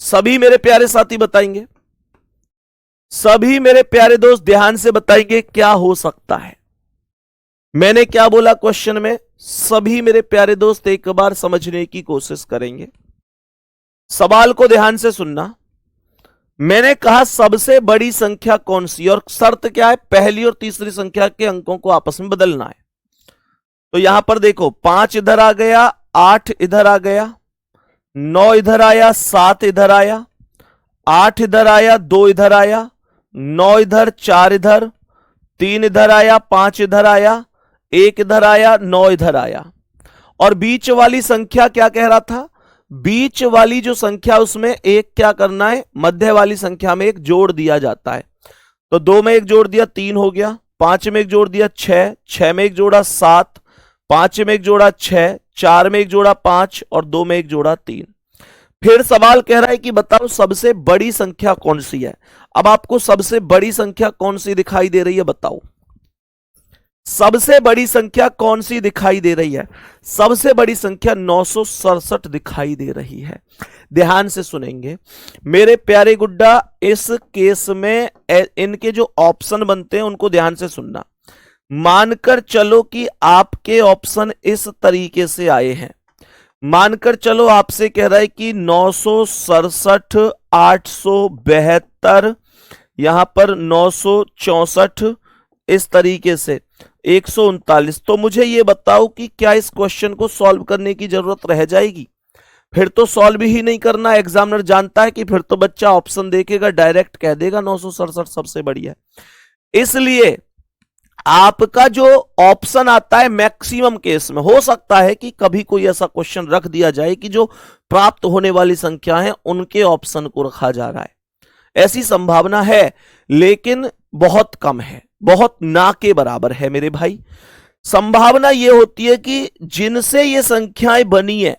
सभी मेरे प्यारे साथी बताएंगे, सभी मेरे प्यारे दोस्त ध्यान से बताएंगे क्या हो सकता है। मैंने क्या बोला क्वेश्चन में, सभी मेरे प्यारे दोस्त एक बार समझने की कोशिश करेंगे। सवाल को ध्यान से सुनना। मैंने कहा सबसे बड़ी संख्या कौन सी, और शर्त क्या है, पहली और तीसरी संख्या के अंकों को आपस में बदलना है। तो यहां पर देखो 5 इधर आ गया, 8 इधर आ गया, 9 इधर आया, 7 इधर आया, 8 इधर आया, 2 इधर आया, 9 इधर, 4 इधर, 3 इधर आया, 5 इधर आया, 1 इधर आया, 9 इधर आया। और बीच वाली संख्या क्या कह रहा था, बीच वाली जो संख्या उसमें एक क्या करना है, मध्य वाली संख्या में एक जोड़ दिया जाता है। तो 2 में एक जोड़ दिया 3 हो गया, 5 में एक जोड़ दिया 6, 6 में एक जोड़ा 7, 5 में एक जोड़ा 6, 4 में एक जोड़ा 5 और 2 में एक जोड़ा 3। फिर सवाल कह रहा है कि बताओ सबसे बड़ी संख्या कौन सी है। अब आपको सबसे बड़ी संख्या कौन सी दिखाई दे रही है, बताओ सबसे बड़ी संख्या कौन सी दिखाई दे रही है। सबसे बड़ी संख्या 967 दिखाई दे रही है। ध्यान से सुनेंगे मेरे प्यारे गुड्डा, इस केस में इनके जो ऑप्शन बनते हैं उनको ध्यान से सुनना। मानकर चलो कि आपके ऑप्शन इस तरीके से आए हैं। मानकर चलो आपसे कह रहा है कि 967, 872, यहां पर 964, इस तरीके से 139। तो मुझे यह बताओ कि क्या इस क्वेश्चन को सॉल्व करने की जरूरत रह जाएगी। फिर तो सॉल्व ही नहीं करना, एग्जामिनर जानता है कि फिर तो बच्चा ऑप्शन देखेगा डायरेक्ट कह देगा 967 सबसे बड़ी है। इसलिए आपका जो ऑप्शन आता है मैक्सिमम केस में, हो सकता है कि कभी कोई ऐसा क्वेश्चन रख दिया जाए कि जो प्राप्त होने वाली संख्या है उनके ऑप्शन को रखा जा रहा है, ऐसी संभावना है, लेकिन बहुत कम है, बहुत ना के बराबर है मेरे भाई। संभावना यह होती है कि जिनसे ये संख्याएं बनी है,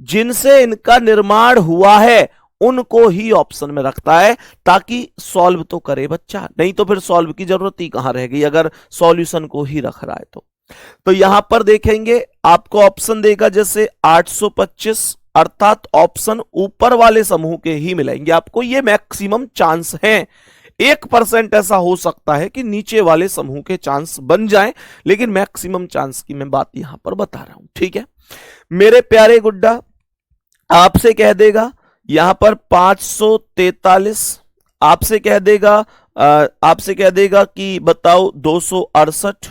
जिनसे इनका निर्माण हुआ है, उनको ही ऑप्शन में रखता है ताकि सॉल्व तो करे बच्चा, नहीं तो फिर सॉल्व की जरूरत ही कहां रह गई अगर सॉल्यूशन को ही रख रहा है तो यहां पर देखेंगे आपको ऑप्शन देगा जैसे 825, अर्थात ऑप्शन ऊपर वाले समूह के ही मिलेंगे आपको। ये मैक्सिमम चांस है, 1% ऐसा हो सकता है कि नीचे वाले समूह के चांस बन जाएं, लेकिन मैक्सिमम चांस की मैं बात यहां पर बता रहा हूं। ठीक है मेरे प्यारे गुड्डा, आपसे कह देगा यहां पर 543, आपसे कह देगा कि बताओ 268,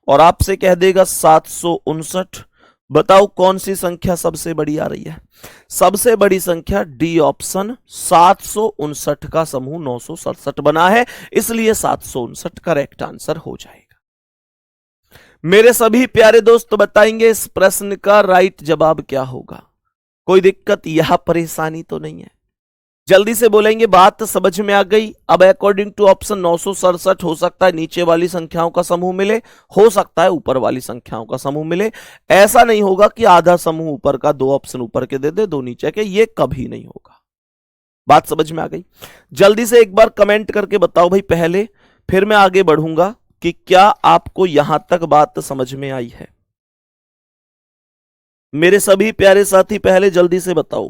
और आपसे कह देगा 759। बताओ कौन सी संख्या सबसे बड़ी आ रही है। सबसे बड़ी संख्या डी ऑप्शन 759 का समूह 967 बना है, इसलिए 759 करेक्ट आंसर हो जाएगा। मेरे सभी प्यारे दोस्त बताएंगे इस प्रश्न का राइट जवाब क्या होगा। कोई दिक्कत या परेशानी तो नहीं है, जल्दी से बोलेंगे। बात समझ में आ गई। अब अकॉर्डिंग टू ऑप्शन 967 हो सकता है नीचे वाली संख्याओं का समूह मिले, हो सकता है ऊपर वाली संख्याओं का समूह मिले। ऐसा नहीं होगा कि आधा समूह ऊपर का, 2 ऑप्शन ऊपर के दे दे 2 नीचे के, ये कभी नहीं होगा। बात समझ में आ गई। जल्दी से एक बार कमेंट करके बताओ भाई पहले, फिर मैं आगे बढ़ूंगा कि क्या आपको यहां तक बात समझ में आई है। मेरे सभी प्यारे साथी पहले जल्दी से बताओ,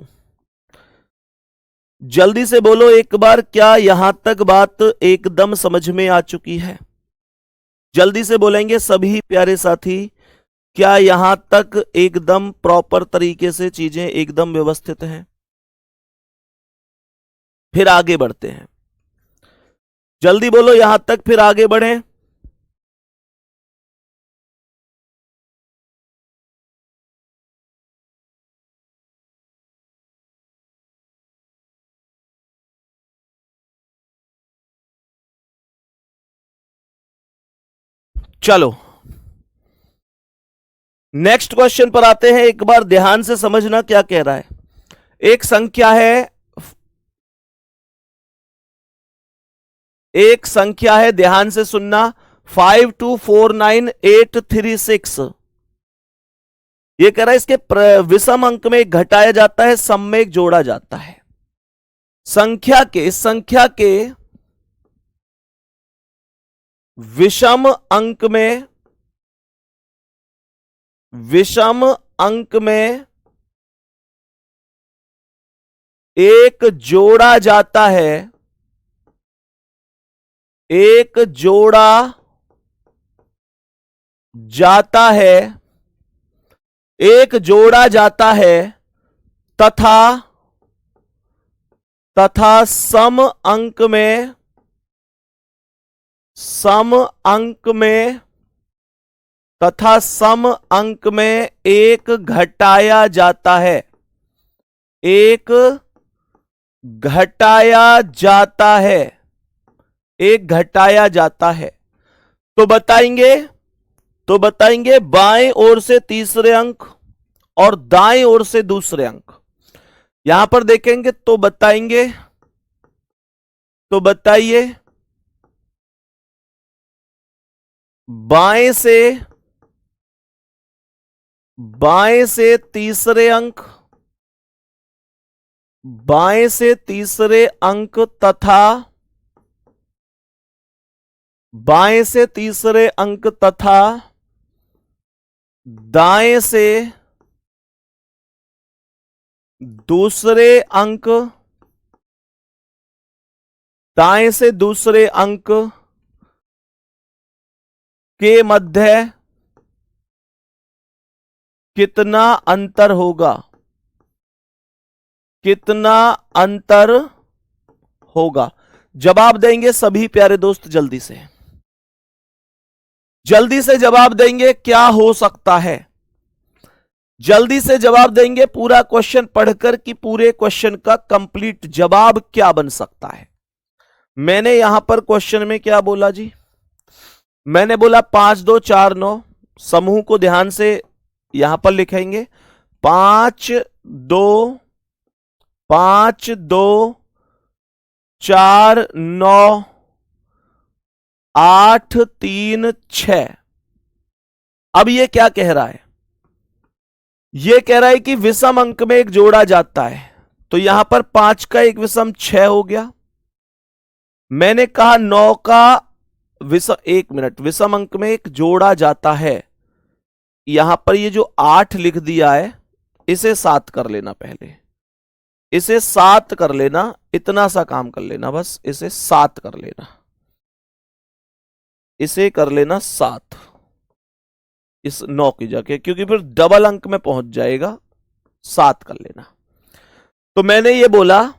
जल्दी से बोलो एक बार, क्या यहां तक बात एकदम समझ में आ चुकी है। जल्दी से बोलेंगे सभी प्यारे साथी, क्या यहां तक एकदम प्रॉपर तरीके से चीजें एकदम व्यवस्थित हैं। फिर आगे बढ़ते हैं, जल्दी बोलो यहां तक, फिर आगे बढ़ें। चलो नेक्स्ट क्वेश्चन पर आते हैं। एक बार ध्यान से समझना क्या कह रहा है। एक संख्या है एक संख्या है, ध्यान से सुनना, 5249836। ये कह रहा है इसके विषम अंक में एक घटाया जाता है, सम में एक जोड़ा जाता है। इस संख्या के विषम अंक में एक जोड़ा जाता है, एक जोड़ा जाता है, एक जोड़ा जाता है तथा सम अंक में तथा सम अंक में एक घटाया जाता है, एक घटाया जाता है, एक घटाया जाता है। तो बताएंगे बाएं ओर से तीसरे अंक और दाएं ओर से दूसरे अंक। यहां पर देखेंगे तो बताइए बाएं से तीसरे अंक, बाएं से तीसरे अंक तथा बाएं से तीसरे अंक तथा दाएं से दूसरे अंक, दाएं से दूसरे अंक के मध्य कितना अंतर होगा, कितना अंतर होगा। जवाब देंगे सभी प्यारे दोस्त, जल्दी से जवाब देंगे। क्या हो सकता है, जल्दी से जवाब देंगे। पूरा क्वेश्चन पढ़कर कि पूरे क्वेश्चन का कंप्लीट जवाब क्या बन सकता है। मैंने यहां पर क्वेश्चन में क्या बोला जी, मैंने बोला 5 2 4 9। समूह को ध्यान से यहां पर लिखेंगे, 5 2 4 9 8 3 6। अब ये क्या कह रहा है, ये कह रहा है कि विषम अंक में एक जोड़ा जाता है। तो यहां पर 5 का एक विषम 6 हो गया। मैंने कहा 9 का विषम, 1 मिनट, विषम अंक में एक जोड़ा जाता है। यहां पर ये जो 8 लिख दिया है इसे 7 कर लेना, पहले इसे 7 कर लेना, इतना सा काम कर लेना, बस इसे 7 कर लेना, इसे कर लेना 7 इस 9 की जगह, क्योंकि फिर डबल अंक में पहुंच जाएगा। 7 कर लेना। तो मैंने ये बोला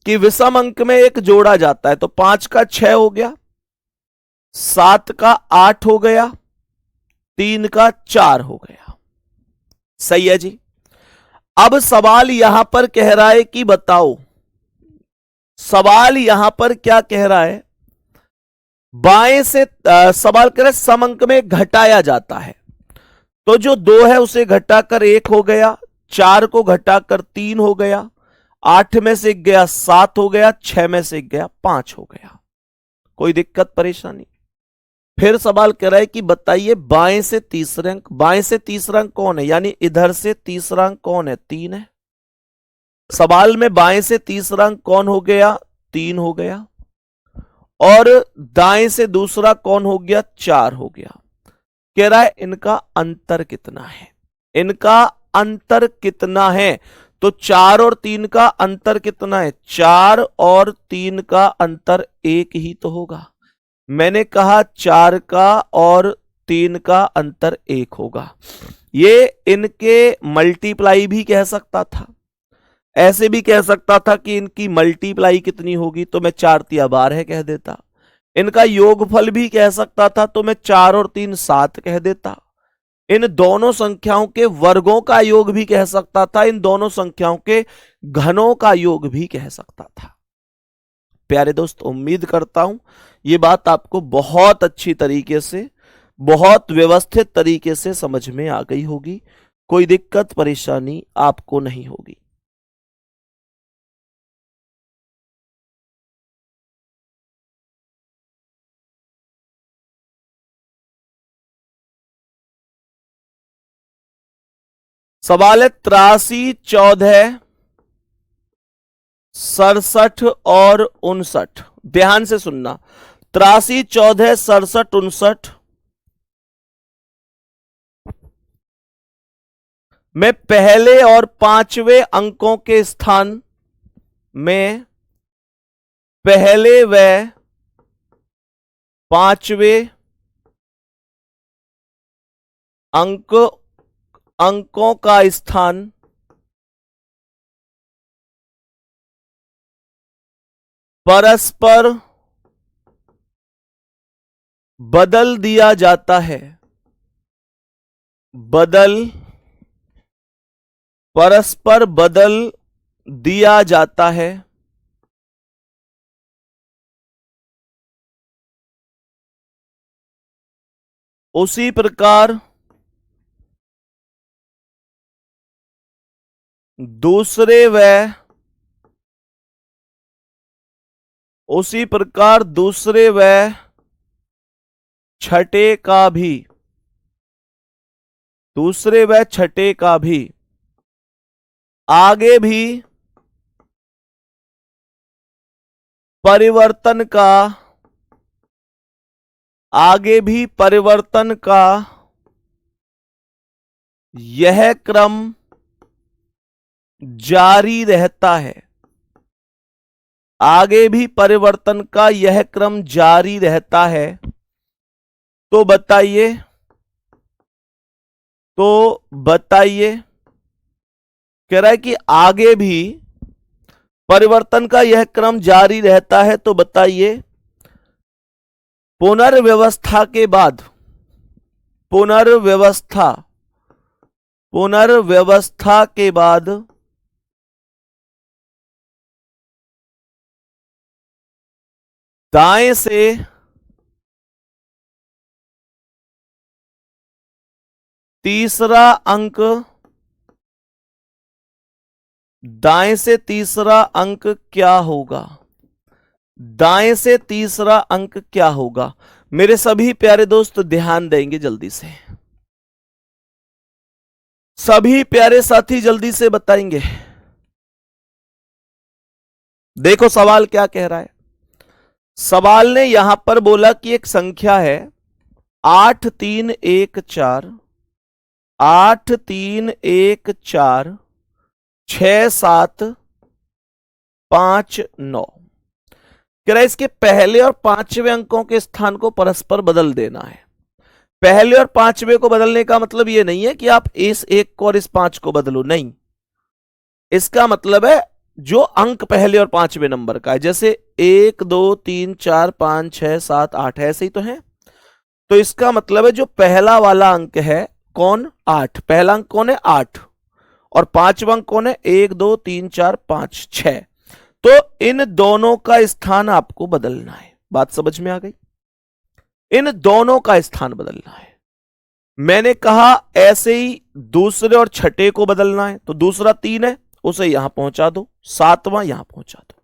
कि विषम अंक में एक जोड़ा जाता है, तो 5 का 6 हो गया, 7 का 8 हो गया, 3 का 4 हो गया। सही है जी। अब सवाल यहां पर कह रहा है कि बताओ, सवाल यहां पर क्या कह रहा है, बाएं से सवाल कह रहा है सम अंक में घटाया जाता है। तो जो 2 है उसे घटाकर 1 हो गया, 4 को घटाकर 3 हो गया, 8 में से 1 गया 7 हो गया, 6 में से 1 गया 5 हो गया। कोई दिक्कत परेशानी? फिर सवाल कह रहा है कि बताइए बाएं से तीसरा अंक, बाएं से तीसरा अंक कौन है, यानी इधर से तीसरा अंक कौन है, 3 है। सवाल में बाएं से तीसरा अंक कौन हो गया, 3 हो गया, और दाएं से दूसरा कौन हो गया, 4 हो गया। कह रहा है इनका अंतर कितना है, इनका अंतर कितना है। तो 4 और 3 का अंतर कितना है, 4 और 3 का अंतर 1 ही तो होगा। मैंने कहा 4 का और 3 का अंतर 1 होगा। ये इनके मल्टीप्लाई भी कह सकता था, ऐसे भी कह सकता था कि इनकी मल्टीप्लाई कितनी होगी, तो मैं 4 तिया 12 कह देता। इनका योगफल भी कह सकता था, तो मैं 4 और 3 7 कह देता। इन दोनों संख्याओं के वर्गों का योग भी कह सकता था, इन दोनों संख्याओं के घनों का योग भी कह सकता था। प्यारे दोस्त, उम्मीद करता हूं ये बात आपको बहुत अच्छी तरीके से, बहुत व्यवस्थित तरीके से समझ में आ गई होगी। कोई दिक्कत परेशानी आपको नहीं होगी। सवाल है 83, 14, 67 और 59। ध्यान से सुनना। 83, 14, 67, 59 में पहले और पांचवें अंकों के स्थान में पहले व पांचवें अंकों का स्थान परस्पर बदल दिया जाता है। परस्पर बदल दिया जाता है। उसी प्रकार दूसरे व छठे का भी आगे भी परिवर्तन का यह क्रम जारी रहता है। आगे भी परिवर्तन का यह क्रम जारी रहता है। तो बताइए कह रहा है कि आगे भी परिवर्तन का यह क्रम जारी रहता है। तो बताइए पुनर्व्यवस्था के बाद दाएं से तीसरा अंक क्या होगा? दाएं से तीसरा अंक क्या होगा? मेरे सभी प्यारे दोस्त ध्यान देंगे जल्दी से। सभी प्यारे साथी जल्दी से बताएंगे। देखो सवाल क्या कह रहा है। सवाल ने यहां पर बोला कि एक संख्या है 8 3 1 4 8 3 1 4 6 7 5 9। कह रहा है इसके पहले और पांचवें अंकों के स्थान को परस्पर बदल देना है। पहले और पांचवें को बदलने का मतलब यह नहीं है कि आप इस एक को और इस 5 को बदलो, नहीं। इसका मतलब है जो अंक पहले और पांचवें नंबर का है, जैसे 1 2 3 4 5 6 7 8 ऐसे ही तो है। तो इसका मतलब है जो पहला वाला अंक है कौन? 8। पहला अंक कौन है? 8। और पांचवा अंक कौन है? 1 2 3 4 5 6। तो इन दोनों का स्थान आपको बदलना है। बात समझ में आ गई? इन दोनों का स्थान बदलना है। मैंने कहा ऐसे ही दूसरे और छठे को बदलना है। तो दूसरा 3 है, उसे यहां पहुंचा दो, 7वां यहां पहुंचा दो।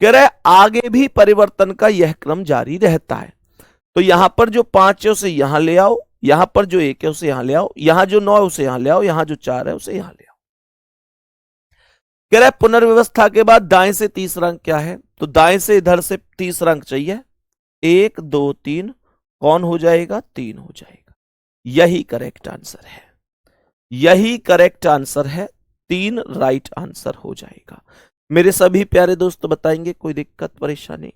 कह रहा है आगे भी परिवर्तन का यह क्रम जारी रहता है। तो यहां पर जो 5 है उसे यहां ले आओ, यहां पर जो 1 है उसे यहां ले आओ, यहां जो 9 है उसे यहां ले आओ, यहां जो 4 है उसे यहां ले आओ। कह रहा है पुनर्व्यवस्था के बाद दाएं से तीसरा अंक क्या है? तो दाएं से इधर से तीसरा अंक चाहिए। 1 2 3 कौन हो जाएगा? 3 हो जाएगा। यही करेक्ट आंसर है। यही करेक्ट आंसर है। 3 राइट आंसर हो जाएगा। मेरे सभी प्यारे दोस्त बताएंगे कोई दिक्कत परेशानी?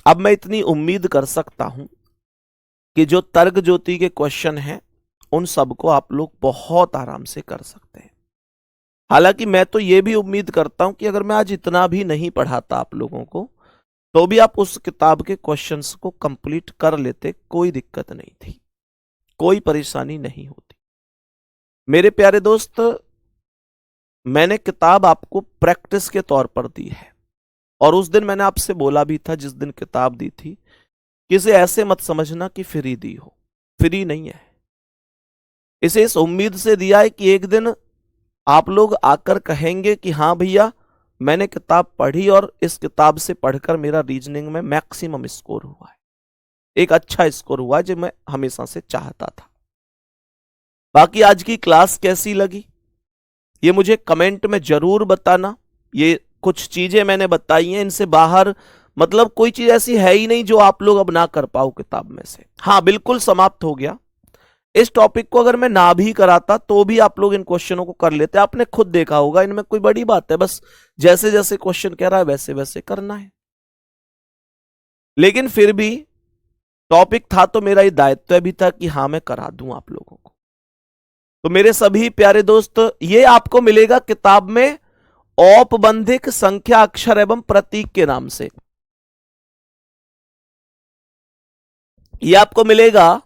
अब मैं इतनी उम्मीद कर सकता हूं कि जो तर्क ज्योति के क्वेश्चन हैं उन सबको आप लोग बहुत आराम से कर सकते हैं। हालांकि मैं तो यह भी उम्मीद करता हूं कि अगर मैं आज इतना भी नहीं पढ़ाता आप लोगों को तो भी आप उस किताब के क्वेश्चंस को कंप्लीट कर लेते, कोई दिक्कत नहीं थी, कोई परेशानी नहीं होती। मेरे प्यारे दोस्त मैंने किताब आपको प्रैक्टिस के तौर पर दी है और उस दिन मैंने आपसे बोला भी था जिस दिन किताब दी थी कि इसे ऐसे मत समझना कि फ्री दी हो, फ्री नहीं है। इसे इस उम्मीद से दिया है कि एक दिन आप लोग आकर कहेंगे कि हाँ भैया मैंने किताब पढ़ी और इस किताब से पढ़कर मेरा रीजनिंग में मैक्सिमम स्कोर हुआ है, एक अच्छा स्कोर हुआ जो मैं हमेशा से चाहता था। बाकी आज की क्लास कैसी लगी ये मुझे कमेंट में जरूर बताना। ये कुछ चीजें मैंने बताई हैं, इनसे बाहर मतलब कोई चीज ऐसी है ही नहीं जो आप लोग अब ना कर पाओ किताब में से। हाँ बिल्कुल समाप्त हो गया। इस टॉपिक को अगर मैं ना भी कराता तो भी आप लोग इन क्वेश्चनों को कर लेते। आपने खुद देखा होगा, इनमें कोई बड़ी बात है, बस जैसे जैसे क्वेश्चन कह रहा है वैसे वैसे करना है। लेकिन फिर भी टॉपिक था तो मेरा ये दायित्व भी था कि हाँ मैं करा दूं आप लोगों को। तो मेरे सभी प्यारे दोस्त, ये आपको मिलेगा किताब में औपबंधिक संख्या अक्षर एवं प्रतीक के नाम से। ये आपको मिलेगा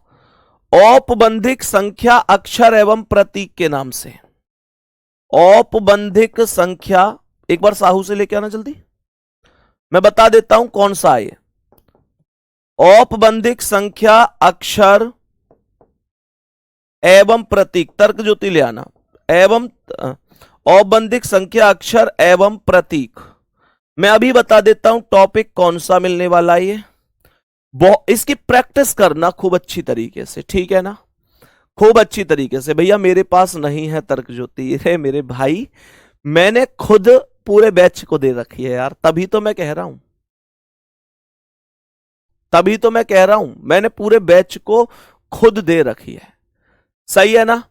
औपबंधिक संख्या अक्षर एवं प्रतीक के नाम से। औपबंधिक संख्या, एक बार साहू से लेके आना जल्दी, मैं बता देता हूं कौन सा है। औपबंधिक संख्या अक्षर एवं प्रतीक, तर्क ज्योति ले आना। एवं औपबंधिक संख्या अक्षर एवं प्रतीक, मैं अभी बता देता हूं टॉपिक कौन सा मिलने वाला है। ये इसकी प्रैक्टिस करना खूब अच्छी तरीके से, ठीक है ना, खूब अच्छी तरीके से। भैया मेरे पास नहीं है तर्क ज्योति, है मेरे भाई, मैंने खुद पूरे बैच को दे रखी है यार, तभी तो मैं कह रहा हूं, तभी तो मैं कह रहा हूं, मैंने पूरे बैच को खुद दे रखी है, सही है ना।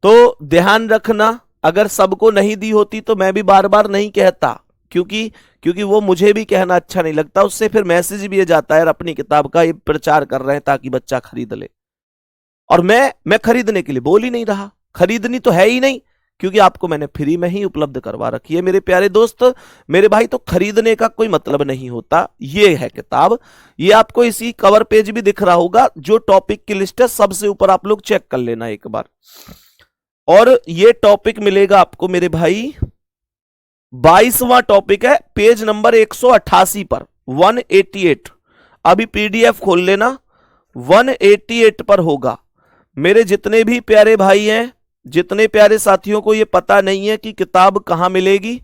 तो ध्यान रखना, अगर सबको नहीं दी होती तो मैं भी बार बार नहीं कहता, क्योंकि क्योंकि वो मुझे भी कहना अच्छा नहीं लगता, उससे फिर मैसेज भी ये जाता है अपनी किताब का ये प्रचार कर रहे हैं ताकि बच्चा खरीद ले। और मैं खरीदने के लिए बोल ही नहीं रहा, खरीदनी तो है ही नहीं, क्योंकि आपको मैंने फ्री में ही उपलब्ध करवा रखी है मेरे प्यारे दोस्त, मेरे भाई। तो खरीदने का कोई मतलब नहीं होता। ये है किताब, ये आपको इसी कवर पेज भी दिख रहा होगा, जो टॉपिक की लिस्ट है सबसे ऊपर आप लोग चेक कर लेना एक बार। और ये टॉपिक मिलेगा आपको मेरे भाई, 22वां टॉपिक है, पेज नंबर 188 पर, 188। अभी पीडीएफ खोल लेना, 188 पर होगा। मेरे जितने भी प्यारे भाई हैं, जितने प्यारे साथियों को ये पता नहीं है कि किताब कहां मिलेगी,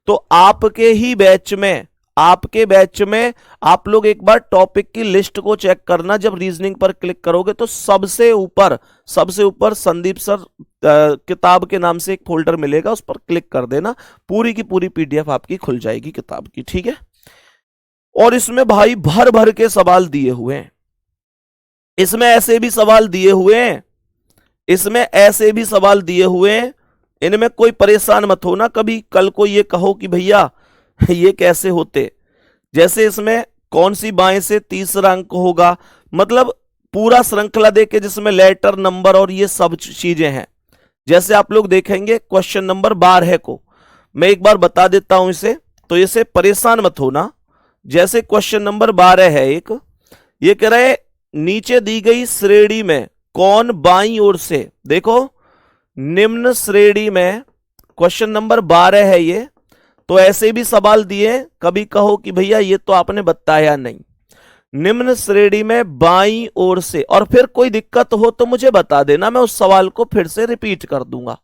तो आपके ही बैच में, आपके बैच में आप लोग एक बार टॉपिक की लिस्ट को चेक करना। जब रीजनिंग पर क्लिक करोगे तो सबसे ऊपर संदीप सर किताब के नाम से एक फोल्डर मिलेगा, उस पर क्लिक कर देना, पूरी की पूरी पीडीएफ आपकी खुल जाएगी किताब की, ठीक है। और इसमें भाई भर भर के सवाल दिए हुए हैं, इसमें ऐसे भी सवाल दिए हुए हैं, इसमें ऐसे भी सवाल दिए हुए हैं, इनमें कोई परेशान मत होना कभी कल को ये कहो कि भैया ये कैसे होते। जैसे इसमें कौन सी बाएं से तीसरा अंक होगा, मतलब पूरा श्रृंखला देके जिसमें लेटर नंबर और ये सब चीजें हैं। जैसे आप लोग देखेंगे क्वेश्चन नंबर 12 को, मैं एक बार बता देता हूं इसे, तो इसे परेशान मत होना। जैसे क्वेश्चन नंबर 12 है एक, ये कह रहे नीचे दी गई श्रेणी में कौन बाईं ओर से, देखो निम्न श्रेणी में, क्वेश्चन नंबर 12 है ये, तो ऐसे भी सवाल दिए, कभी कहो कि भैया ये तो आपने बताया नहीं। निम्न श्रेणी में बाईं ओर से, और फिर कोई दिक्कत हो तो मुझे बता देना, मैं उस सवाल को फिर से रिपीट कर दूंगा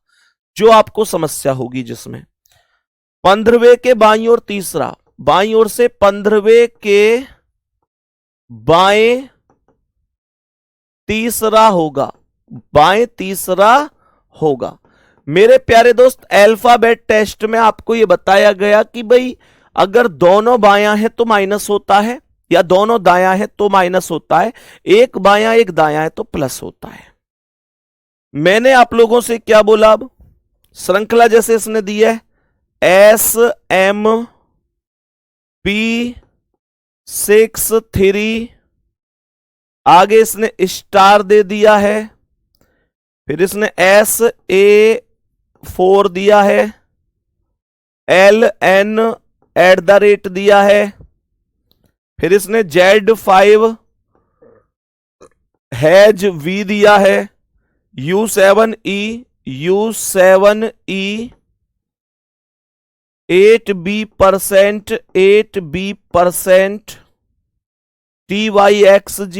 जो आपको समस्या होगी। जिसमें 15वें के बाईं ओर तीसरा, बाईं ओर से 15वें के बाएं तीसरा होगा, बाएं तीसरा होगा। मेरे प्यारे दोस्त, अल्फाबेट टेस्ट में आपको यह बताया गया कि भाई अगर दोनों बायां है तो माइनस होता है, या दोनों दायां है तो माइनस होता है, एक बायां एक दायां है तो प्लस होता है। मैंने आप लोगों से क्या बोला, अब श्रृंखला जैसे इसने दी है SMP 6 3, आगे इसने स्टार दे दिया है, फिर इसने SA 4 दिया है, LN @ दिया है, फिर इसने Z5 V दिया है, U7E 8B% TYXG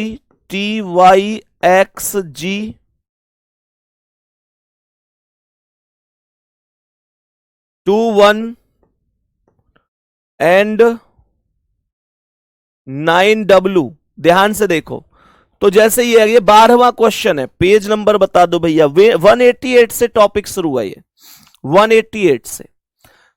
21 and 9W। ध्यान से देखो, तो जैसे ये 12वां क्वेश्चन है, पेज नंबर बता दो भैया। 188 से टॉपिक शुरू है, ये 188 से।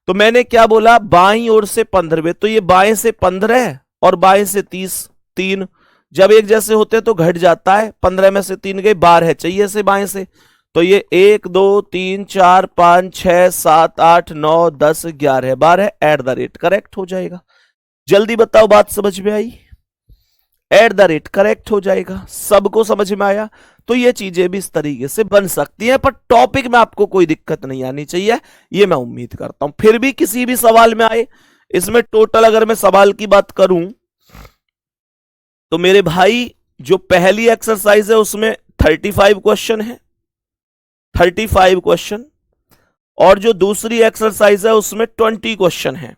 तो मैंने क्या बोला, बाईं ओर से 15वें, तो ये बाएं से 15 और बाएं से 30, 3 जब एक जैसे होते हैं तो घट जाता है, 15 में से 3 गए, 12 चाहिए से बाएं से, तो ये 1 2 3 4 5 6 7 8 9 10 11 12 एट द रेट करेक्ट हो जाएगा। जल्दी बताओ, बात समझ में आई? एट द रेट करेक्ट हो जाएगा। सबको समझ में आया? तो ये चीजें भी इस तरीके से बन सकती हैं, पर टॉपिक में आपको कोई दिक्कत नहीं आनी चाहिए, ये मैं उम्मीद करता हूं। फिर भी किसी भी सवाल में आए, इसमें टोटल अगर मैं सवाल की बात करूं तो मेरे भाई जो पहली एक्सरसाइज है उसमें 35 क्वेश्चन है, 35 क्वेश्चन, और जो दूसरी एक्सरसाइज है उसमें 20 क्वेश्चन है।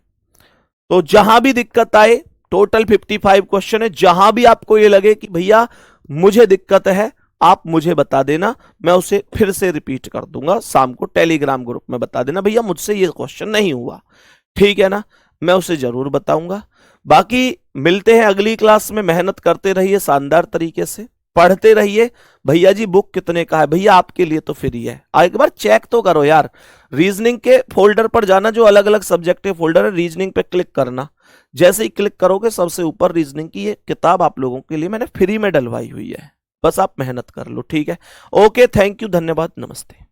तो जहां भी दिक्कत आए, टोटल 55 क्वेश्चन है, जहां भी आपको ये लगे कि भैया मुझे दिक्कत है, आप मुझे बता देना, मैं उसे फिर से रिपीट कर दूंगा। शाम को टेलीग्राम ग्रुप में बता देना, भैया मुझसे ये क्वेश्चन नहीं हुआ, ठीक है ना, मैं उसे जरूर बताऊंगा। बाकी मिलते हैं अगली क्लास में। मेहनत करते रहिए, शानदार तरीके से पढ़ते रहिए। भैया जी बुक कितने का है? भैया आपके लिए तो फ्री है, एक बार चेक तो करो यार। रीजनिंग के फोल्डर पर जाना, जो अलग अलग सब्जेक्ट के फोल्डर है, रीजनिंग पे क्लिक करना। जैसे ही क्लिक करोगे सबसे ऊपर रीजनिंग की ये किताब आप लोगों के लिए मैंने फ्री में डलवाई हुई है, बस आप मेहनत कर लो, ठीक है। ओके, थैंक यू, धन्यवाद, नमस्ते।